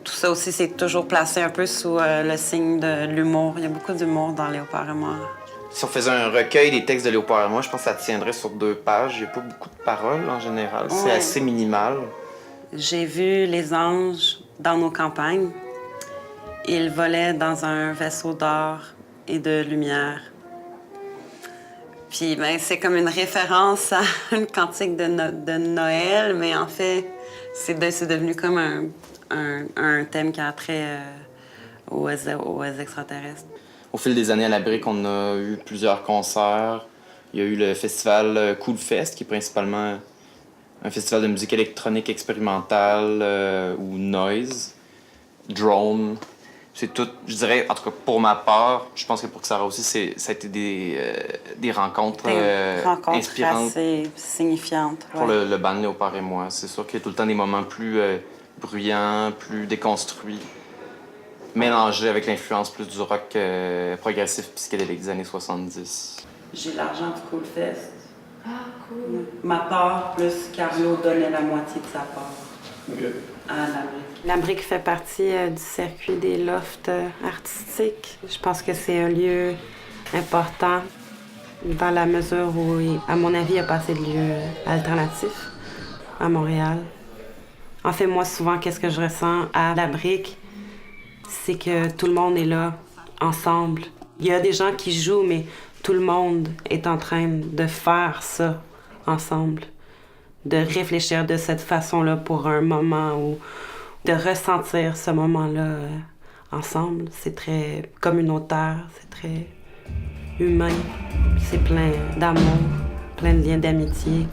tout ça aussi, c'est toujours placé un peu sous le signe de l'humour. Il y a beaucoup d'humour dans Léopard et moi. Si on faisait un recueil des textes de Léopard et moi, je pense que ça tiendrait sur 2 pages. Il n'y a pas beaucoup de paroles en général. C'est assez minimal. J'ai vu les anges dans nos campagnes. Ils volaient dans un vaisseau d'or et de lumière. Puis ben, c'est comme une référence à une cantique de Noël, mais en fait, c'est devenu comme un thème qui a trait aux extraterrestres. Au fil des années à la Brique, on a eu plusieurs concerts. Il y a eu le festival Cool Fest, qui est principalement un festival de musique électronique expérimentale ou noise, drone. C'est tout, je dirais, en tout cas pour ma part, je pense que pour Sarah aussi, ça a été des rencontres, inspirantes. Assez signifiantes. Pour le band Léopard et moi. C'est sûr qu'il y a tout le temps des moments plus bruyants, plus déconstruits, mélangés avec l'influence plus du rock progressif psychédélique des années 70. J'ai l'argent du Cool Fest. Ah, cool. Ma part, plus Carlo donnait la moitié de sa part. À la brique. La brique fait partie du circuit des lofts artistiques. Je pense que c'est un lieu important dans la mesure où, à mon avis, il n'y a pas assez de lieux alternatifs à Montréal. En fait, moi, souvent, qu'est-ce que je ressens à la brique, c'est que tout le monde est là, ensemble. Il y a des gens qui jouent, mais tout le monde est en train de faire ça ensemble. De réfléchir de cette façon-là pour un moment ou de ressentir ce moment-là ensemble. C'est très communautaire, c'est très humain, c'est plein d'amour, plein de liens d'amitié.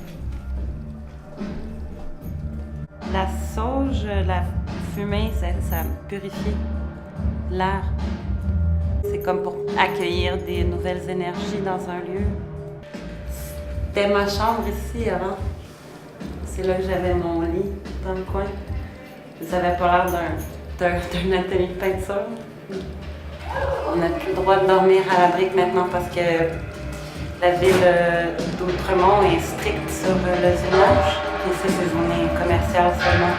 La sauge, la fumée, ça purifie l'air. C'est comme pour accueillir des nouvelles énergies dans un lieu. C'était ma chambre ici avant. C'est là que j'avais mon lit, dans le coin. Ça avait pas l'air d'un atelier de peinture. On n'a plus le droit de dormir à la brique maintenant parce que la ville d'Outremont est stricte sur le zonage. Et ça, c'est journée commerciale seulement.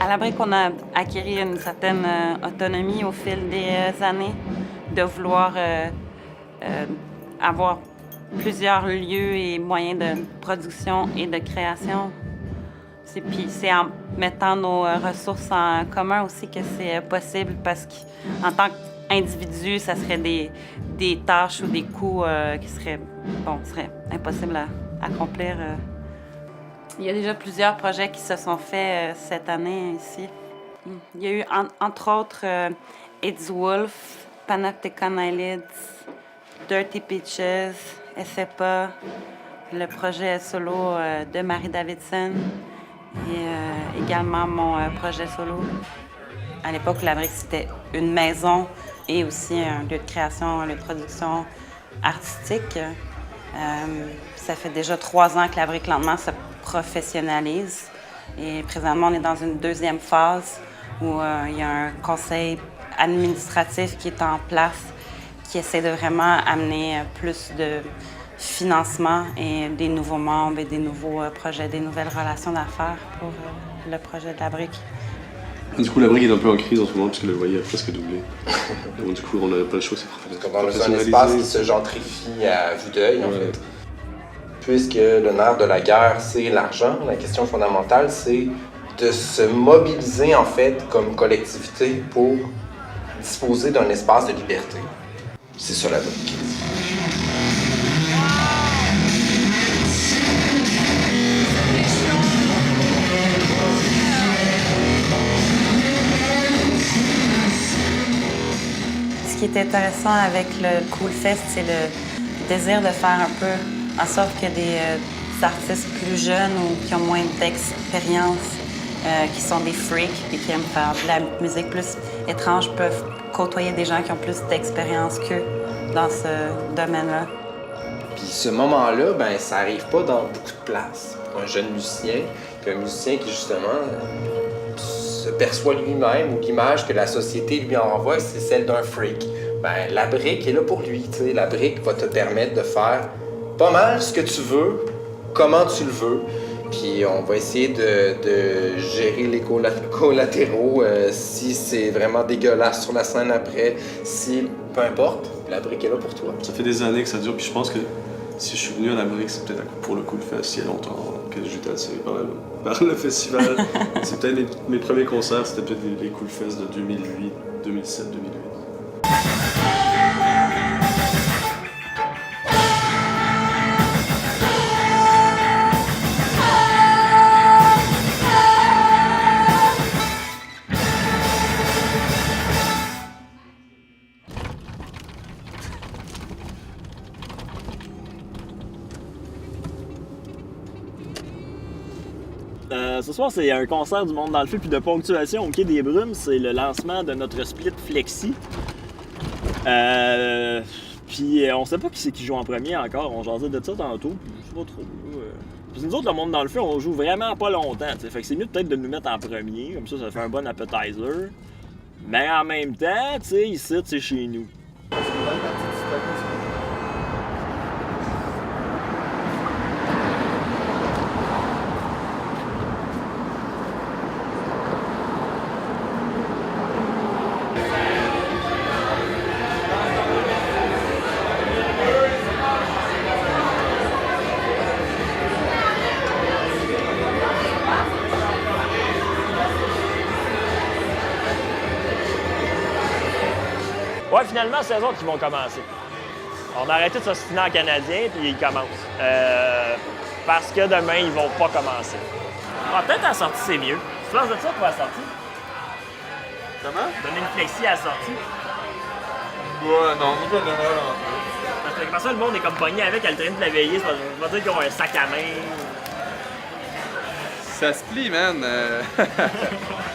À la brique, on a acquis une certaine autonomie au fil des années de vouloir avoir plusieurs lieux et moyens de production et de création. Puis c'est en mettant nos ressources en commun aussi que c'est possible parce qu'en tant qu'individu, ça serait des tâches ou des coûts qui seraient impossibles à accomplir. Il y a déjà plusieurs projets qui se sont faits cette année ici. Il y a eu entre autres It's Wolf, Panopticon Eyelids, Dirty Peaches, SFA, le projet solo de Marie Davidson et également mon projet solo. À l'époque, la brique, c'était une maison et aussi un lieu de création, un lieu de production artistique. Ça fait déjà 3 ans que la brique lentement se professionnalise et présentement, on est dans une 2e phase où il y a un conseil administratif qui est en place qui essaie de vraiment amener plus de financement et des nouveaux membres et des nouveaux projets, des nouvelles relations d'affaires pour le projet de la brique. Du coup, la brique est un peu en crise en ce moment puisque le loyer a presque doublé. Donc du coup, on n'a pas le choix, c'est Dans un espace qui se gentrifie à vue d'œil, en fait. Puisque le nerf de la guerre, c'est l'argent, la question fondamentale, c'est de se mobiliser, en fait, comme collectivité pour disposer d'un espace de liberté. C'est ça la brique. Ce qui est intéressant avec le Cool Fest, c'est le désir de faire un peu en sorte que des artistes plus jeunes ou qui ont moins d'expérience, qui sont des freaks et qui aiment faire de la musique plus étranges peuvent côtoyer des gens qui ont plus d'expérience qu'eux dans ce domaine-là. Puis ce moment-là, ben ça arrive pas dans beaucoup de places. Pour un jeune musicien, puis un musicien qui justement se perçoit lui-même, ou l'image que la société lui envoie, c'est celle d'un freak. Ben la brique est là pour lui, tu sais. La brique va te permettre de faire pas mal ce que tu veux, comment tu le veux. Puis on va essayer de gérer les collatéraux si c'est vraiment dégueulasse sur la scène après, si peu importe, la brique est là pour toi. Ça fait des années que ça dure, puis je pense que si je suis venu à la brique, c'est peut-être pour le Cool Fest il y a longtemps que j'étais attiré par le festival. C'est peut-être mes premiers concerts, c'était peut-être les Cool Fest de 2008, 2007, 2008. Ce soir, c'est un concert du Monde dans le feu puis de ponctuation au Quai des Brumes. C'est le lancement de notre split Flexi. Puis on sait pas qui c'est qui joue en premier encore. On jasait de ça tantôt. Puis je sais pas trop. Puis nous autres, le Monde dans le feu, on joue vraiment pas longtemps. T'sais. Fait que c'est mieux peut-être de nous mettre en premier. Comme ça fait un bon appetizer. Mais en même temps, tu sais, ici, c'est chez nous. Ouais, finalement, c'est eux autres qui vont commencer. On a arrêté de s'ostiner en canadien, puis ils commencent. Parce que demain, ils vont pas commencer. Ah, peut-être à la sortie, c'est mieux. Tu penses de ça pour la sortie? Comment? Donner une flexi à la sortie. Ouais, non, moi, je vais donner à l'entrée. Parce que ça, le monde est comme pogné avec, elle traîne de la veiller. Je vais dire qu'ils ont un sac à main. Ça se plie, man.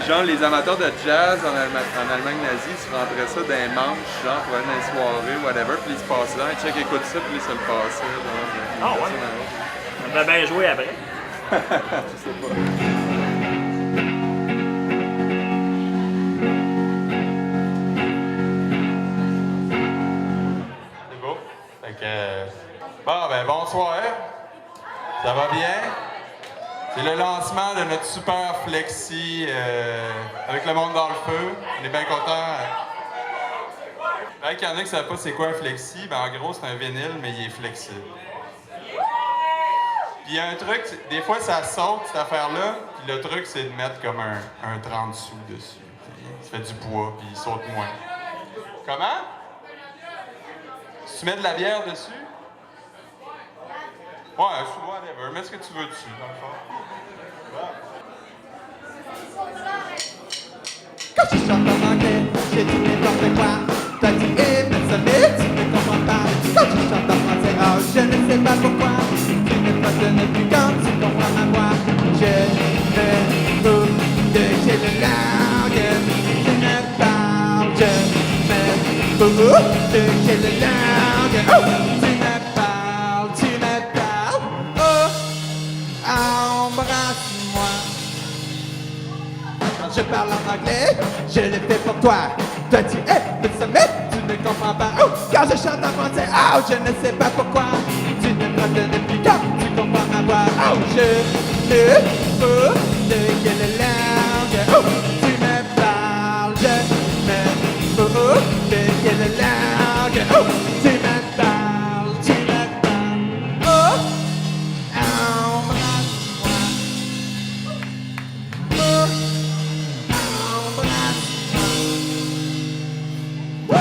Genre, les amateurs de jazz en Allemagne nazie, ils se rentraient ça dans les manches, genre, pour aller dans les soirées, whatever, puis ils se passaient là, ils check, écoutent ça, puis ils se le passaient. Ah ouais? On va bien jouer après. Je sais pas. C'est beau. Fait que... Bon, ben, bonsoir. Ça va bien? C'est le lancement de notre super flexi avec le monde dans le feu. On est bien contents. Il y en a qui ne savent pas c'est quoi un flexi. Ben, en gros, c'est un vinyle, mais il est flexible. Puis il y a un truc, des fois ça saute cette affaire-là, puis le truc c'est de mettre comme un 30 sous dessus. Ça fait du poids, puis il saute moins. Comment? Si tu mets de la bière dessus? Ouais, whatever, mets ce que tu veux dessus, dans le fond. Quand je chante en anglais, j'ai dit n'importe quoi. T'as dit mais tu ne comprends pas. Quand je chante en français, oh, je ne sais pas pourquoi. Tu ne me donnes plus quand tu comprends ma voix. Je me fous de quelle langue tu me parles. Je me fous de quelle langue tu me parles. Oh, embrasse-moi. Quand je parle en anglais, je le fais pour toi. Toi tu es le sommet, tu ne comprends pas. Oh, quand je chante en français, oh, je ne sais pas pourquoi. Tu ne me donnes plus quand tu comprends ma voix. Oh, je ne fous de quelle langue oh, tu me parles. Je me fous de quelle langue oh, tu me parles. Oh, embrasse-moi. Oh,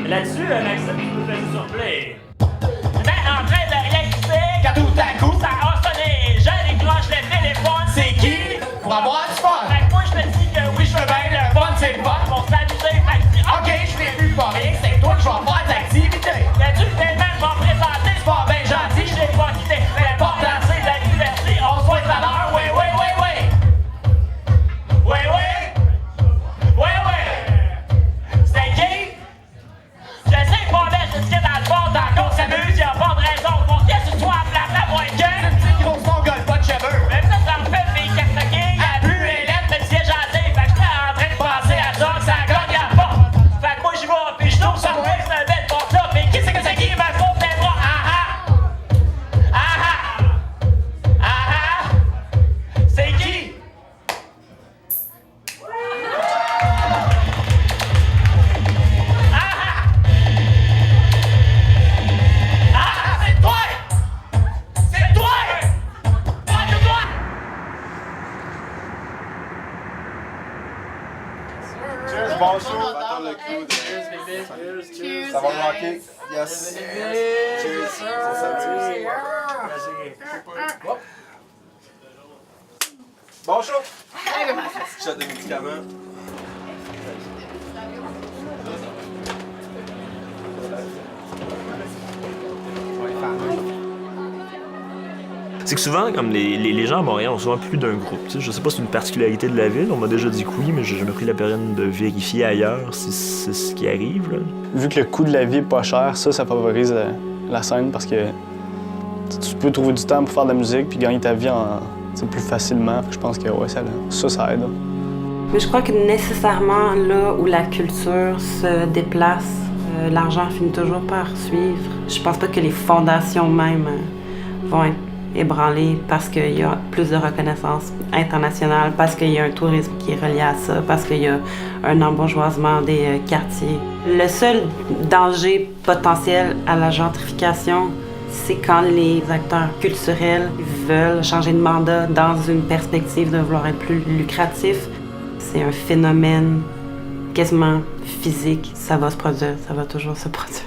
Là-dessus, Maxime, tu nous fais sur play. Ben, en train de réaliser quand tout à coup ça a sonné. Je décroche le téléphone. C'est qui? Pour avoir du fun. Fait que moi, je te dis que oui, je veux bien le fun, c'est le fun. Pour s'amuser, fait que je dis, OK, je fais plus pas rien, c'est toi que je vais faire d'activité. Là-dessus, tellement je vais me présenter, c'est pas bien gentil, je t'ai pas quitté. L'important, c'est la liberté, on se voit tout à l'heure, oui. Oui. Bon show! Shot de médicaments. C'est que souvent, comme les gens à Montréal ont souvent plus d'un groupe. T'sais. Je sais pas si c'est une particularité de la ville, on m'a déjà dit que oui, mais j'ai jamais pris la peine de vérifier ailleurs si c'est ce qui arrive. Là. Vu que le coût de la vie est pas cher, ça favorise la scène parce que tu peux trouver du temps pour faire de la musique puis gagner ta vie plus facilement. Je pense que ouais, ça aide. Mais je crois que nécessairement, là où la culture se déplace, l'argent finit toujours par suivre. Je pense pas que les fondations même vont être ébranlées parce qu'il y a plus de reconnaissance internationale, parce qu'il y a un tourisme qui est relié à ça, parce qu'il y a un embourgeoisement des quartiers. Le seul danger potentiel à la gentrification, c'est quand les acteurs culturels veulent changer de mandat dans une perspective de vouloir être plus lucratif. C'est un phénomène quasiment physique. Ça va se produire, ça va toujours se produire.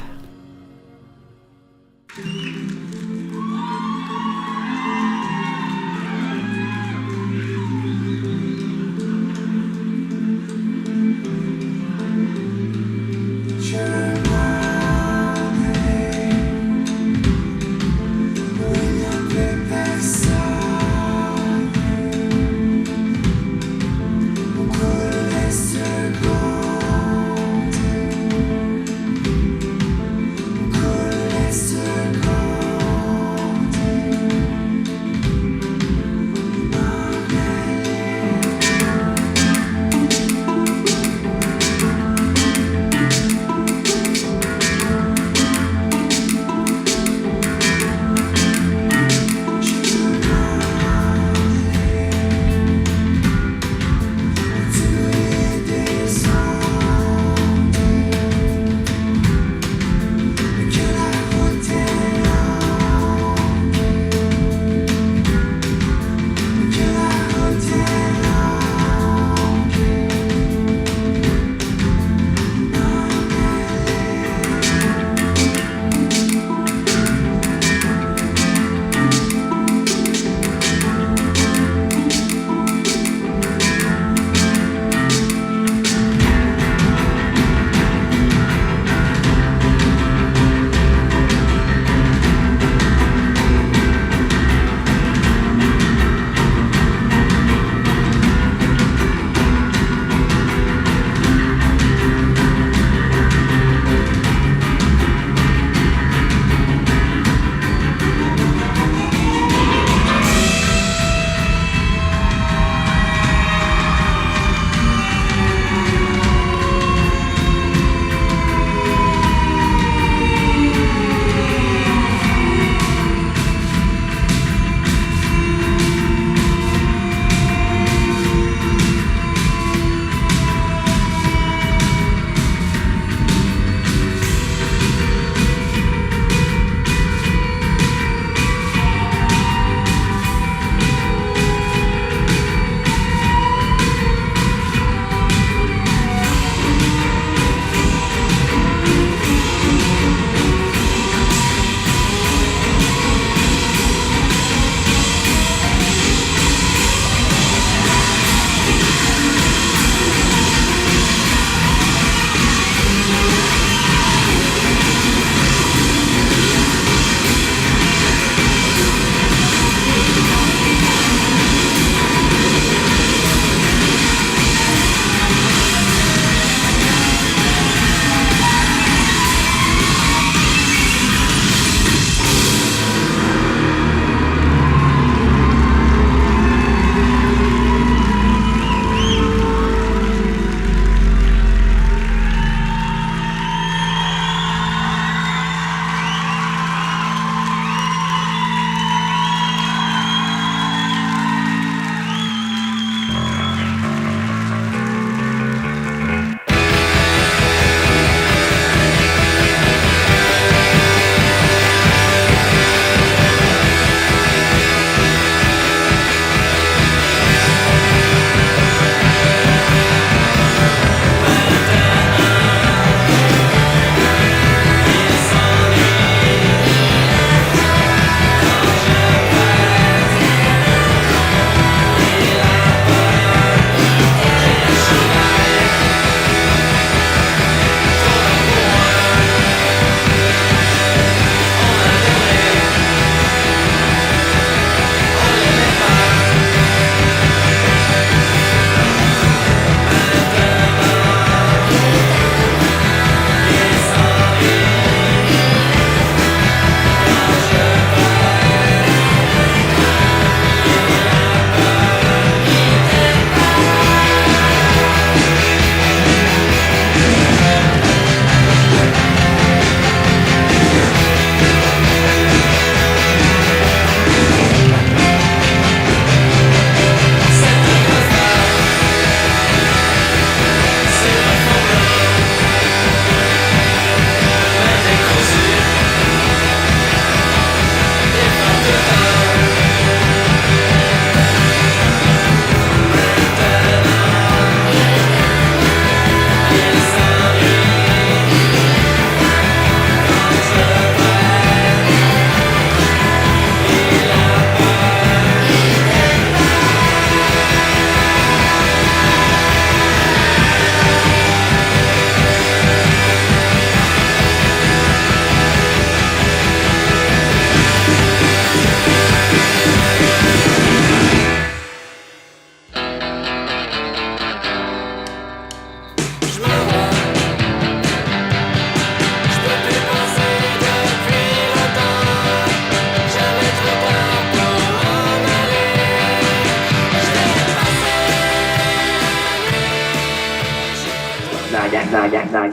Banda.